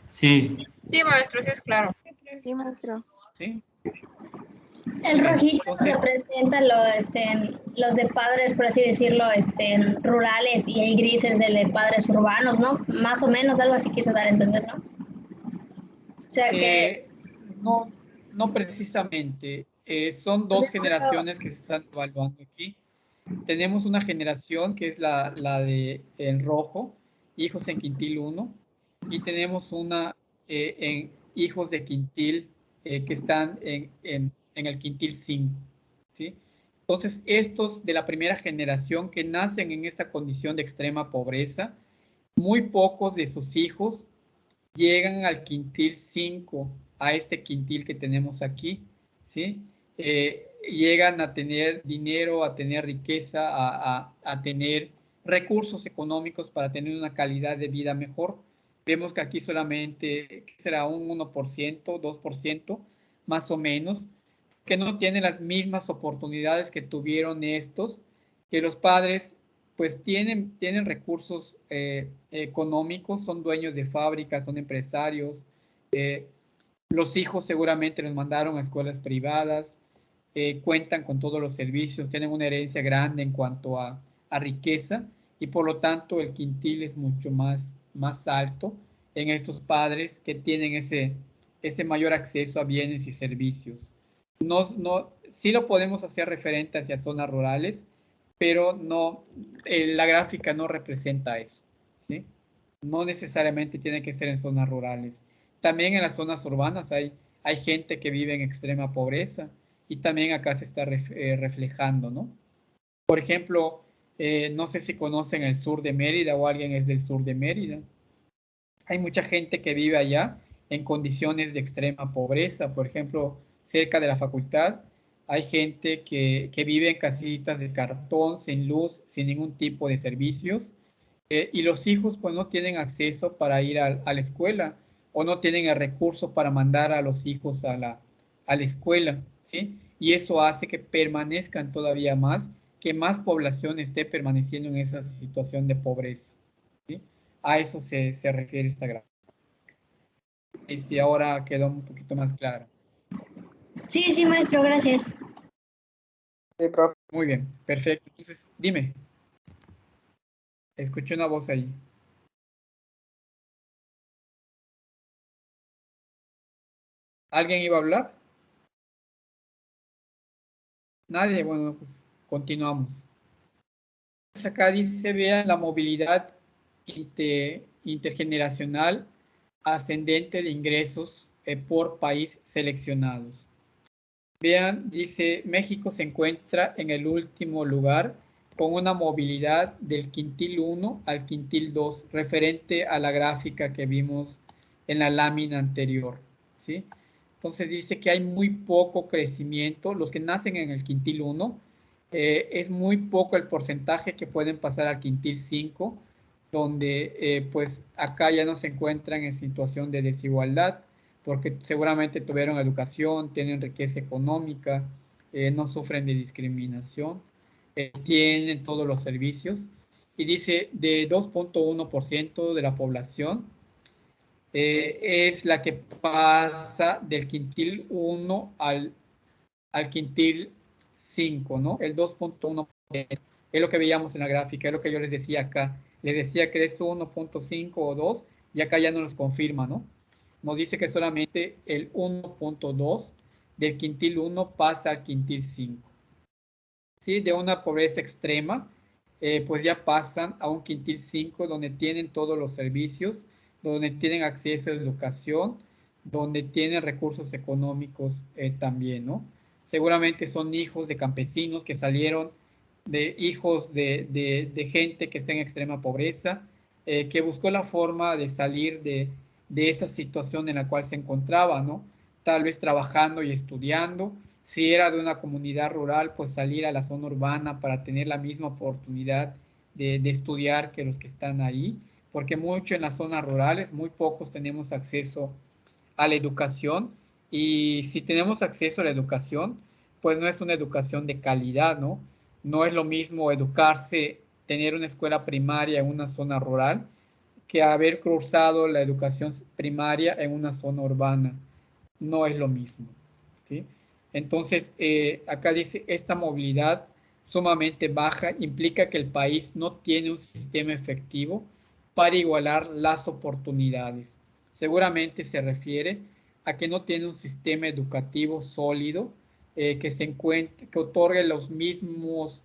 S5: Sí.
S1: Sí, maestro, sí es claro.
S6: Sí, maestro.
S2: ¿Sí?
S7: El rojito representa los de padres, por así decirlo, rurales y el gris es el de padres urbanos, ¿no? Más o menos, algo así quise dar a entender, ¿no? O sea que...
S2: No precisamente. Son dos generaciones que se están evaluando aquí. Tenemos una generación que es la de el rojo, hijos en quintil 1, y tenemos una en hijos de quintil que están en el quintil 5, ¿sí? Entonces, estos de la primera generación que nacen en esta condición de extrema pobreza, muy pocos de sus hijos llegan al quintil 5, a este quintil que tenemos aquí, ¿sí? Llegan a tener dinero, a tener riqueza, a tener recursos económicos para tener una calidad de vida mejor. Vemos que aquí solamente será un 1%, 2%, más o menos, que no tienen las mismas oportunidades que tuvieron estos, que los padres pues tienen recursos económicos, son dueños de fábricas, son empresarios, los hijos seguramente los mandaron a escuelas privadas, cuentan con todos los servicios, tienen una herencia grande en cuanto a riqueza y por lo tanto el quintil es mucho más alto en estos padres que tienen ese mayor acceso a bienes y servicios. Sí lo podemos hacer referente hacia zonas rurales, pero la gráfica no representa eso, ¿sí? No necesariamente tiene que ser en zonas rurales. También en las zonas urbanas hay gente que vive en extrema pobreza y también acá se está reflejando, ¿no? Por ejemplo, no sé si conocen el sur de Mérida o alguien es del sur de Mérida. hay mucha gente que vive allá en condiciones de extrema pobreza. Por ejemplo, cerca de la facultad hay gente que vive en casitas de cartón, sin luz, sin ningún tipo de servicios. Y los hijos pues no tienen acceso para ir a la escuela o no tienen el recurso para mandar a los hijos a la escuela, ¿sí? Y eso hace que permanezcan todavía más, que más población esté permaneciendo en esa situación de pobreza, ¿sí? A eso se refiere esta gráfica. Y si ahora quedó un poquito más claro.
S7: Sí, sí, maestro, gracias.
S5: Sí, profe.
S2: Muy bien, perfecto. Entonces, dime. Escuché una voz ahí. ¿Alguien iba a hablar? Nadie, bueno, pues continuamos. Pues acá dice, vean la movilidad intergeneracional ascendente de ingresos por país seleccionados. Vean, dice, México se encuentra en el último lugar con una movilidad del quintil 1 al quintil 2, referente a la gráfica que vimos en la lámina anterior, ¿sí? Entonces dice que hay muy poco crecimiento, los que nacen en el quintil 1, es muy poco el porcentaje que pueden pasar al quintil 5, donde pues acá ya no se encuentran en situación de desigualdad, porque seguramente tuvieron educación, tienen riqueza económica, no sufren de discriminación, tienen todos los servicios. Y dice, de 2.1% de la población es la que pasa del quintil 1 al quintil 5, ¿no? El 2.1% es lo que veíamos en la gráfica, es lo que yo les decía acá. Les decía que es 1.5 o 2 y acá ya nos los confirma, ¿no? Nos dice que solamente el 1.2 del quintil 1 pasa al quintil 5. ¿Sí? De una pobreza extrema, pues ya pasan a un quintil 5 donde tienen todos los servicios, donde tienen acceso a educación, donde tienen recursos económicos también, ¿no? Seguramente son hijos de campesinos que salieron, de hijos de gente que está en extrema pobreza, que buscó la forma de salir de esa situación en la cual se encontraba, ¿no? Tal vez trabajando y estudiando. Si era de una comunidad rural, pues salir a la zona urbana para tener la misma oportunidad de estudiar que los que están ahí, porque mucho en las zonas rurales, muy pocos tenemos acceso a la educación, y si tenemos acceso a la educación, pues no es una educación de calidad, ¿no? No es lo mismo educarse, tener una escuela primaria en una zona rural, que haber cursado la educación primaria en una zona urbana. No es lo mismo, ¿sí? Entonces, acá dice, esta movilidad sumamente baja implica que el país no tiene un sistema efectivo para igualar las oportunidades. Seguramente se refiere a que no tiene un sistema educativo sólido que otorgue los mismos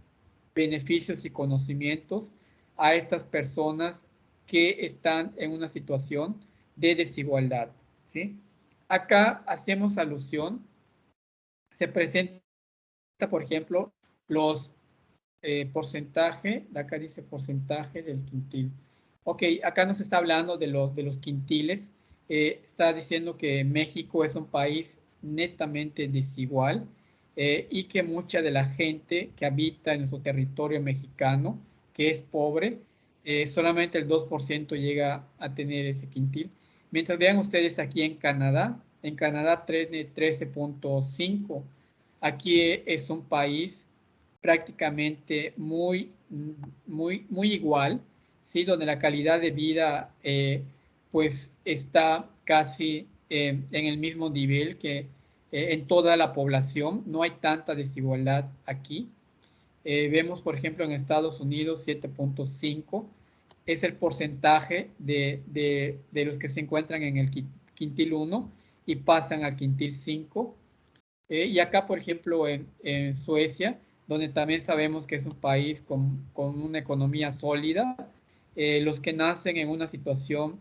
S2: beneficios y conocimientos a estas personas que están en una situación de desigualdad, ¿sí? Acá hacemos alusión, se presenta, por ejemplo, los porcentaje, acá dice porcentaje del quintil. Ok, acá nos está hablando de los quintiles, está diciendo que México es un país netamente desigual, y que mucha de la gente que habita en nuestro territorio mexicano, que es pobre, solamente el 2% llega a tener ese quintil. Mientras vean ustedes aquí en Canadá 13.5, aquí es un país prácticamente muy igual, ¿sí? Donde la calidad de vida pues está casi en el mismo nivel que en toda la población, no hay tanta desigualdad aquí. Vemos, por ejemplo, en Estados Unidos 7.5 es el porcentaje de los que se encuentran en el quintil 1 y pasan al quintil 5. Y acá, por ejemplo, en Suecia, donde también sabemos que es un país con una economía sólida, los que nacen en una situación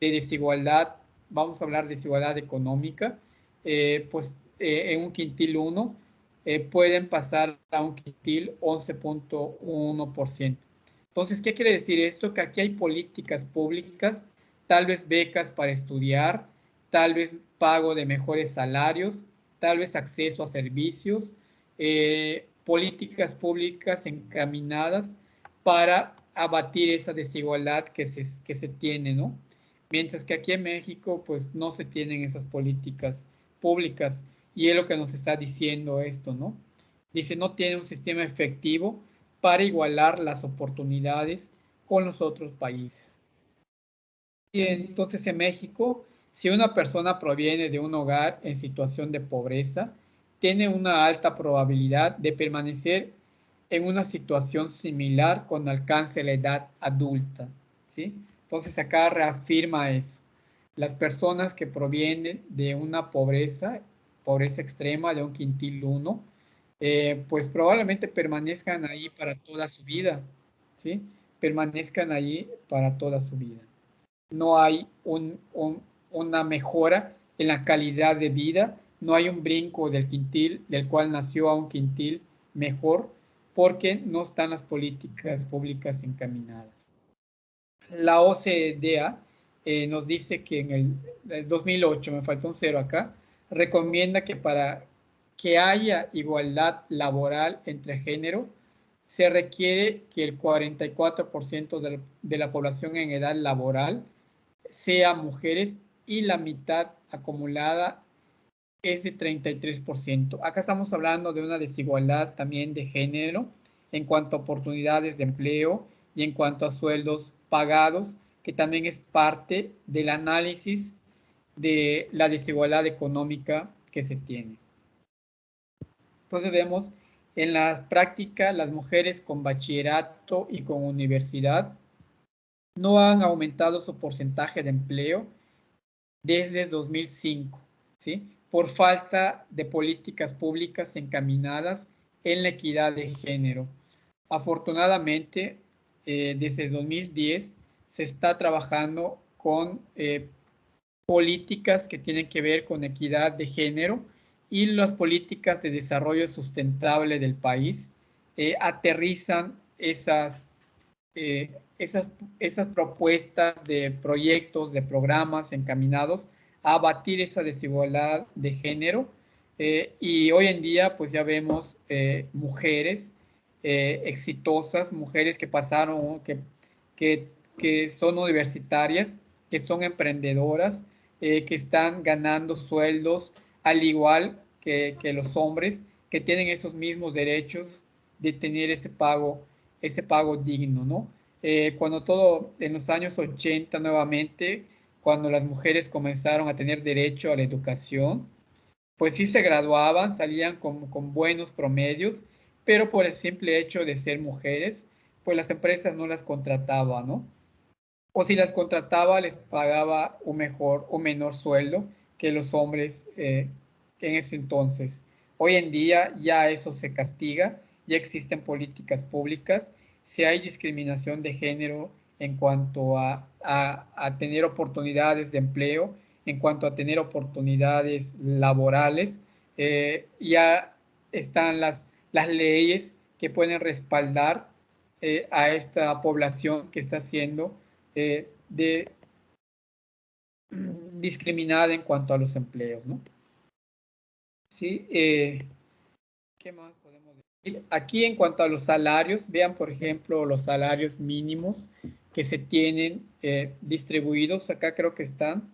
S2: de desigualdad, vamos a hablar de desigualdad económica, pues en un quintil 1 pueden pasar a un quintil 11.1%. Entonces, ¿qué quiere decir esto? Que aquí hay políticas públicas tal vez becas para estudiar, tal vez pago de mejores salarios, tal vez acceso a servicios, políticas públicas encaminadas para abatir esa desigualdad que se tiene, ¿no? Mientras que aquí en México, pues no se tienen esas políticas públicas, y es lo que nos está diciendo esto, ¿no? Dice, no tiene un sistema efectivo para igualar las oportunidades con los otros países. Y entonces en México, si una persona proviene de un hogar en situación de pobreza, tiene una alta probabilidad de permanecer en una situación similar cuando alcance la edad adulta, ¿sí? Entonces acá reafirma eso. Las personas que provienen de una pobreza extrema, de un quintil 1, pues probablemente permanezcan ahí para toda su vida, ¿sí? Permanezcan ahí para toda su vida. No hay una mejora en la calidad de vida, no hay un brinco del quintil, del cual nació a un quintil mejor, porque no están las políticas públicas encaminadas. La OCDE nos dice que en el 2008, me faltó un cero acá, recomienda que para que haya igualdad laboral entre género, se requiere que el 44% de la población en edad laboral sea mujeres, y la mitad acumulada es de 33%. Acá estamos hablando de una desigualdad también de género en cuanto a oportunidades de empleo y en cuanto a sueldos pagados, que también es parte del análisis de la desigualdad económica que se tiene. Entonces vemos en la práctica, las mujeres con bachillerato y con universidad no han aumentado su porcentaje de empleo desde 2005, ¿sí? Por falta de políticas públicas encaminadas en la equidad de género. Afortunadamente, desde 2010 se está trabajando con políticas que tienen que ver con equidad de género, y las políticas de desarrollo sustentable del país aterrizan esas propuestas de proyectos, de programas encaminados a abatir esa desigualdad de género. Y hoy en día, pues ya vemos mujeres exitosas, mujeres que pasaron, que son universitarias, que son emprendedoras, que están ganando sueldos al igual que los hombres, que tienen esos mismos derechos de tener ese pago digno, ¿no? Cuando todo, en los años 80 nuevamente, cuando las mujeres comenzaron a tener derecho a la educación, pues sí se graduaban, salían con buenos promedios, pero por el simple hecho de ser mujeres, pues las empresas no las contrataban, ¿no? O si las contrataba, les pagaba un menor sueldo que los hombres en ese entonces. Hoy en día ya eso se castiga, ya existen políticas públicas. Si hay discriminación de género en cuanto a tener oportunidades de empleo, en cuanto a tener oportunidades laborales, ya están las leyes que pueden respaldar a esta población que está siendo discriminada en cuanto a los empleos, ¿no? Sí, ¿qué más podemos decir? Aquí en cuanto a los salarios, vean por ejemplo los salarios mínimos que se tienen distribuidos. Acá creo que están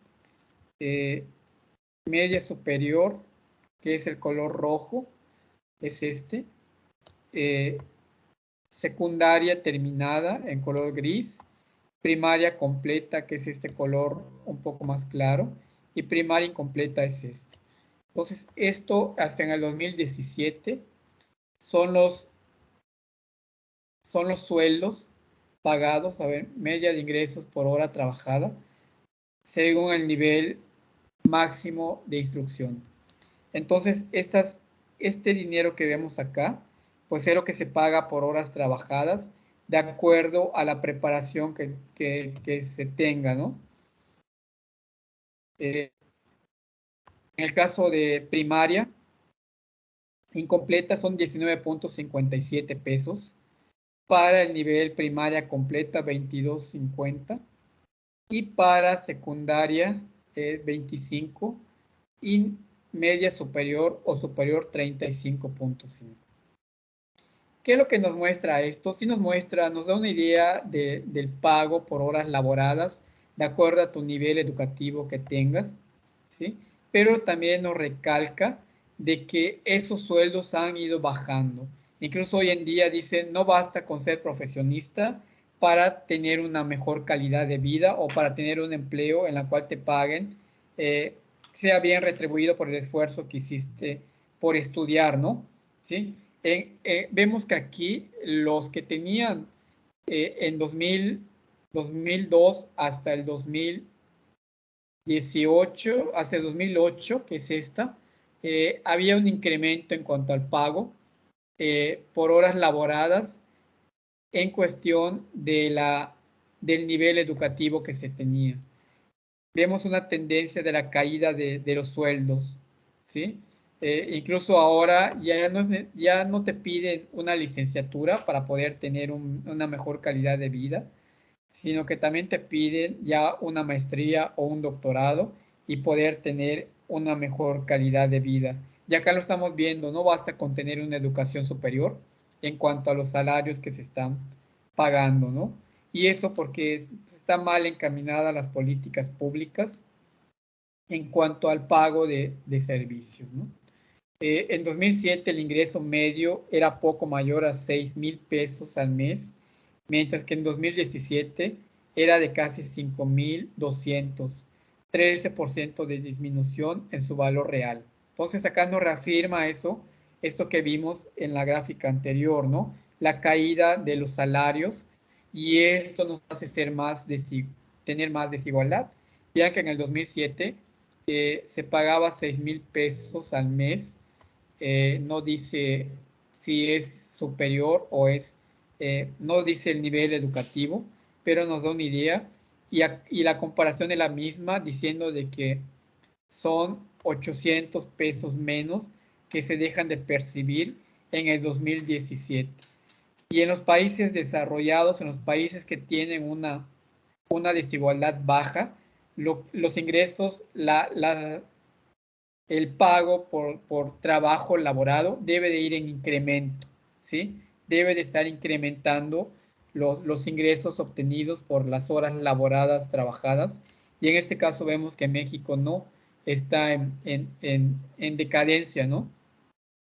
S2: media superior, que es el color rojo, es este. Secundaria terminada en color gris, primaria completa, que es este color un poco más claro, y primaria incompleta es este. Entonces, esto hasta en el 2017 son los sueldos pagados, a ver, media de ingresos por hora trabajada, según el nivel máximo de instrucción. Entonces, este dinero que vemos acá, pues es lo que se paga por horas trabajadas, de acuerdo a la preparación que se tenga, ¿no? En el caso de primaria incompleta son 19.57 pesos. Para el nivel primaria completa, 22.50. y para secundaria 25 y media superior o superior 35.5. ¿Qué es lo que nos muestra esto? Sí nos da una idea del pago por horas laboradas de acuerdo a tu nivel educativo que tengas, ¿sí? Pero también nos recalca de que esos sueldos han ido bajando. Incluso hoy en día dicen, no basta con ser profesionista para tener una mejor calidad de vida o para tener un empleo en el cual te paguen, sea bien retribuido por el esfuerzo que hiciste por estudiar, ¿no? ¿Sí? Vemos que aquí los que tenían en 2002 hasta el 2018, hasta el 2008, que es esta, había un incremento en cuanto al pago por horas laboradas en cuestión del nivel educativo que se tenía. Vemos una tendencia de la caída de los sueldos, ¿sí? Incluso ahora ya no te piden una licenciatura para poder tener una mejor calidad de vida, sino que también te piden ya una maestría o un doctorado y poder tener una mejor calidad de vida. Y acá lo estamos viendo, no basta con tener una educación superior en cuanto a los salarios que se están pagando, ¿no? Y eso porque está mal encaminada las políticas públicas en cuanto al pago de servicios, ¿no? En 2007 el ingreso medio era poco mayor a 6,000 pesos al mes, mientras que en 2017 era de casi 5,200, 13% de disminución en su valor real. Entonces acá nos reafirma esto que vimos en la gráfica anterior, ¿no? La caída de los salarios, y esto nos hace tener más desigualdad, ya que en el 2007 se pagaba 6,000 pesos al mes. No dice si es superior o no dice el nivel educativo, pero nos da una idea, y la comparación es la misma, diciendo de que son 800 pesos menos que se dejan de percibir en el 2017. Y en los países desarrollados, en los países que tienen una desigualdad baja, los ingresos, el pago por trabajo laborado debe de ir en incremento, ¿sí? Debe de estar incrementando los ingresos obtenidos por las horas laboradas trabajadas, y en este caso vemos que México no está en decadencia, ¿no?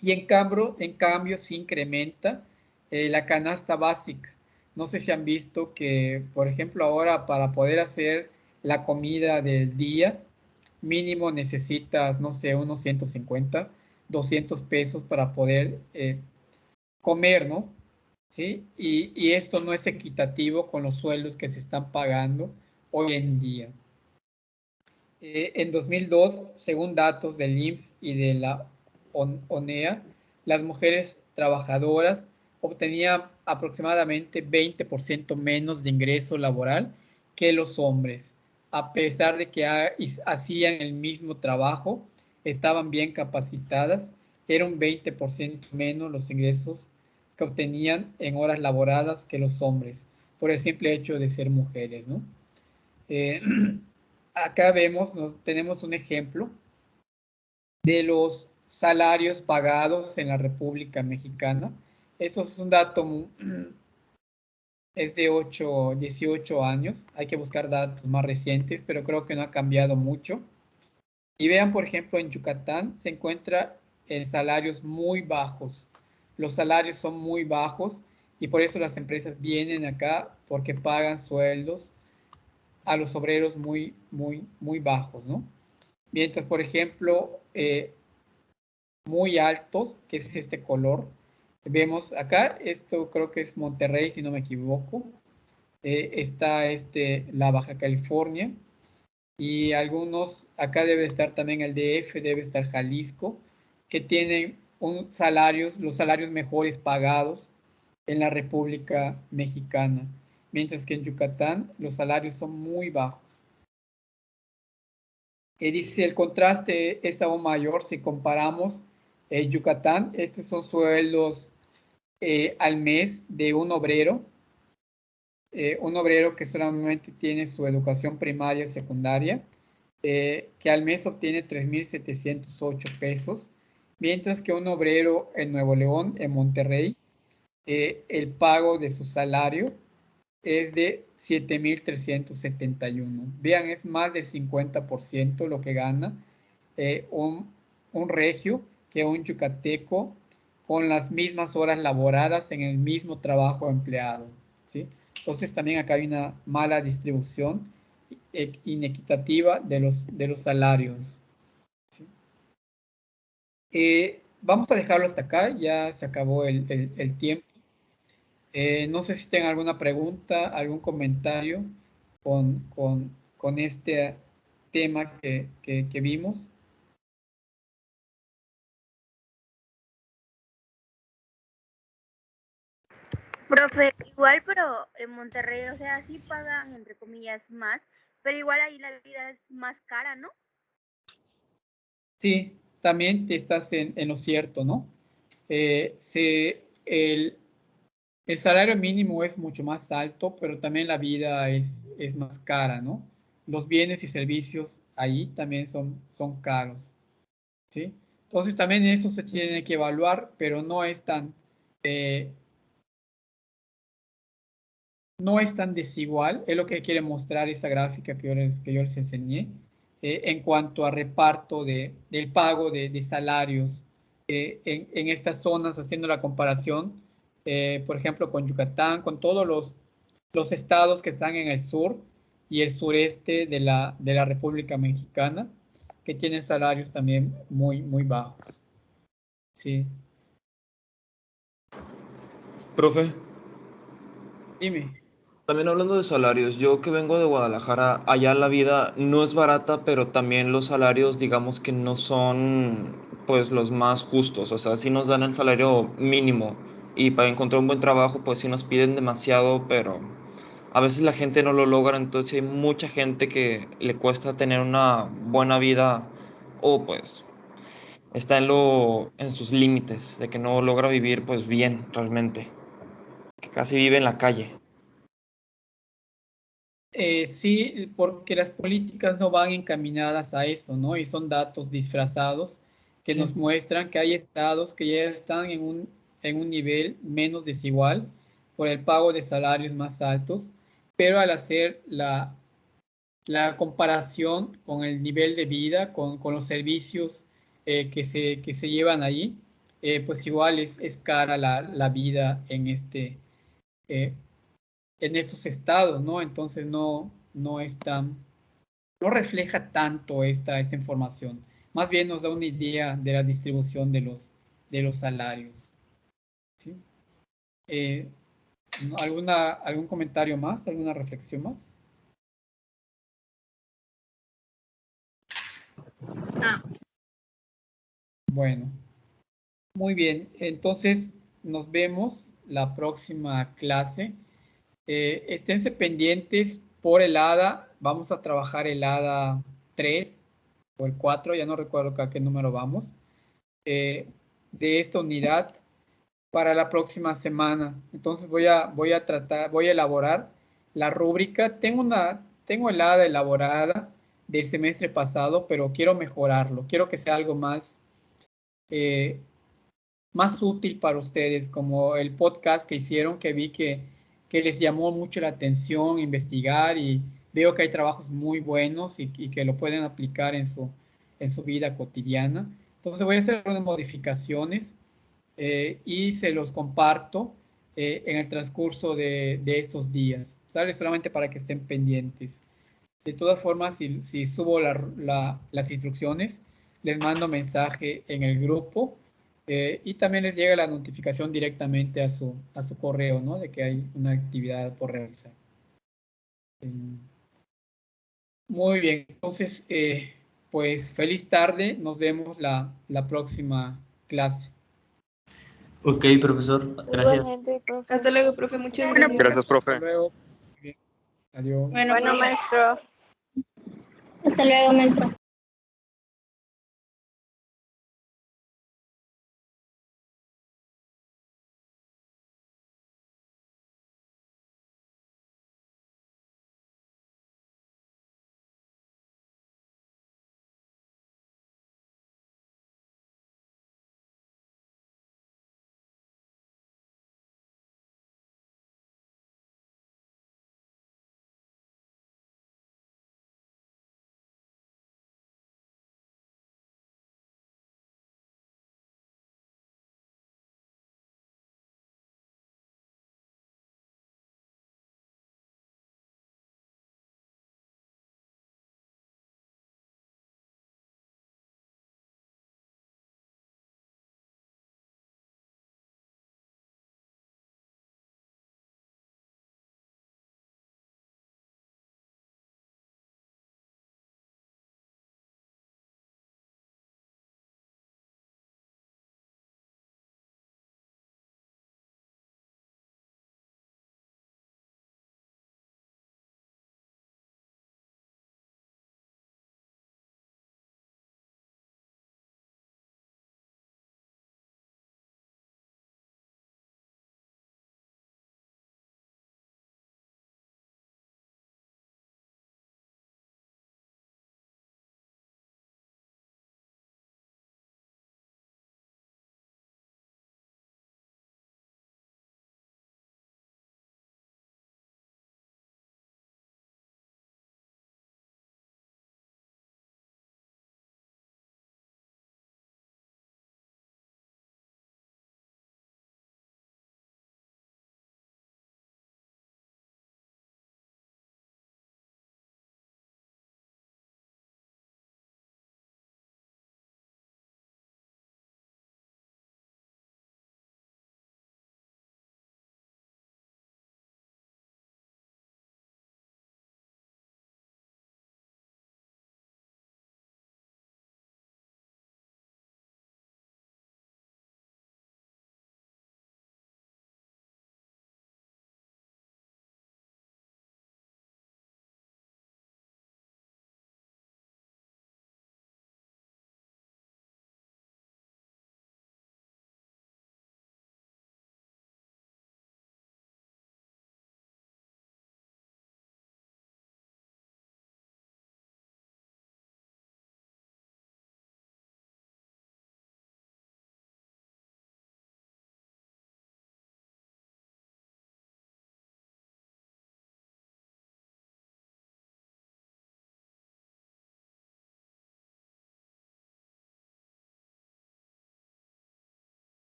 S2: Y en cambio se incrementa la canasta básica. No sé si han visto que, por ejemplo, ahora para poder hacer la comida del día, mínimo necesitas, no sé, unos 150, 200 pesos para poder comer, ¿no? ¿Sí? Y esto no es equitativo con los sueldos que se están pagando hoy en día. En 2002, según datos del IMSS y de la ONEA, las mujeres trabajadoras obtenían aproximadamente 20% menos de ingreso laboral que los hombres. A pesar de que hacían el mismo trabajo, estaban bien capacitadas, era un 20% menos los ingresos que obtenían en horas laboradas que los hombres, por el simple hecho de ser mujeres, ¿no? Acá tenemos un ejemplo de los salarios pagados en la República Mexicana. Eso es un dato, es de 18 años. Hay que buscar datos más recientes, pero creo que no ha cambiado mucho. Y vean, por ejemplo, en Yucatán se encuentra en salarios muy bajos. Los salarios son muy bajos y por eso las empresas vienen acá, porque pagan sueldos a los obreros muy, muy, muy bajos, ¿no? Mientras, por ejemplo, muy altos, que es este color, vemos acá, esto creo que es Monterrey, si no me equivoco, está la Baja California, y algunos, acá debe estar también el DF, debe estar Jalisco, que tienen los salarios mejores pagados en la República Mexicana, mientras que en Yucatán los salarios son muy bajos. Dice, el contraste es aún mayor si comparamos Yucatán. Estos son sueldos al mes de un obrero un obrero que solamente tiene su educación primaria y secundaria, que al mes obtiene 3,708 pesos, mientras que un obrero en Nuevo León, en Monterrey, el pago de su salario es de 7,371. Vean, es más del 50% lo que gana un regio que un yucateco con las mismas horas laboradas en el mismo trabajo empleado, ¿sí? Entonces también acá hay una mala distribución inequitativa de los salarios, ¿sí? Vamos a dejarlo hasta acá, ya se acabó el tiempo. No sé si tengan alguna pregunta, algún comentario con este tema que vimos.
S6: Profe, igual, pero en Monterrey, o sea, sí pagan, entre comillas, más, pero igual ahí la vida es más cara, ¿no?
S2: Sí, también te estás en lo cierto, ¿no? El salario mínimo es mucho más alto, pero también la vida es más cara, ¿no? Los bienes y servicios ahí también son caros, ¿sí? Entonces también eso se tiene que evaluar, pero no es tan desigual, es lo que quiere mostrar esa gráfica que yo les enseñé, en cuanto a reparto del pago de salarios en estas zonas, haciendo la comparación, por ejemplo, con Yucatán, con todos los estados que están en el sur y el sureste de la República Mexicana, que tienen salarios también muy, muy bajos. Sí.
S8: Profe,
S2: Dime.
S8: también hablando de salarios, yo que vengo de Guadalajara, allá la vida no es barata, pero también los salarios, digamos que no son pues los más justos, o sea, sí nos dan el salario mínimo y para encontrar un buen trabajo pues sí nos piden demasiado, pero a veces la gente no lo logra, entonces hay mucha gente que le cuesta tener una buena vida o pues está en sus límites, de que no logra vivir pues bien realmente, que casi vive en la calle.
S2: Sí, porque las políticas no van encaminadas a eso, ¿no? Y son datos disfrazados que
S8: Sí.
S2: nos muestran que hay estados que ya están en un nivel menos desigual por el pago de salarios más altos, pero al hacer la comparación con el nivel de vida, con los servicios que se llevan ahí, pues igual es cara la vida eh, en estos estados, ¿no? Entonces no refleja tanto esta información. Más bien nos da una idea de la distribución de los salarios, ¿sí? Eh, ¿Algún comentario más? ¿Alguna reflexión más?
S1: No.
S2: Bueno, muy bien. Entonces nos vemos la próxima clase. Esténse pendientes por el ADA. Vamos a trabajar el ADA 3 o el 4, ya no recuerdo a qué número vamos, de esta unidad para la próxima semana. Entonces voy a elaborar la rúbrica. Tengo el ADA elaborada del semestre pasado, pero quiero mejorarlo. Quiero que sea algo eh, más útil para ustedes, como el podcast que hicieron, que vi que les llamó mucho la atención investigar, y veo que hay trabajos muy buenos y que lo pueden aplicar en su vida cotidiana. Entonces voy a hacer algunas modificaciones y se los comparto en el transcurso de estos días, ¿sale? Solamente para que estén pendientes. De todas formas, si subo las instrucciones, les mando mensaje en el grupo y también les llega la notificación directamente a su correo, ¿no? De que hay una actividad por realizar. Muy bien, entonces, pues feliz tarde, nos vemos la próxima clase.
S9: Ok, profesor, gracias.
S10: Igualmente, profe.
S11: Hasta luego, profe. Muchas
S6: Bueno,
S11: gracias.
S5: Gracias, profe.
S2: Hasta luego. Bien. Adiós.
S3: Bueno,
S10: Bueno,
S3: profe.
S10: maestro.
S7: Hasta luego, maestro.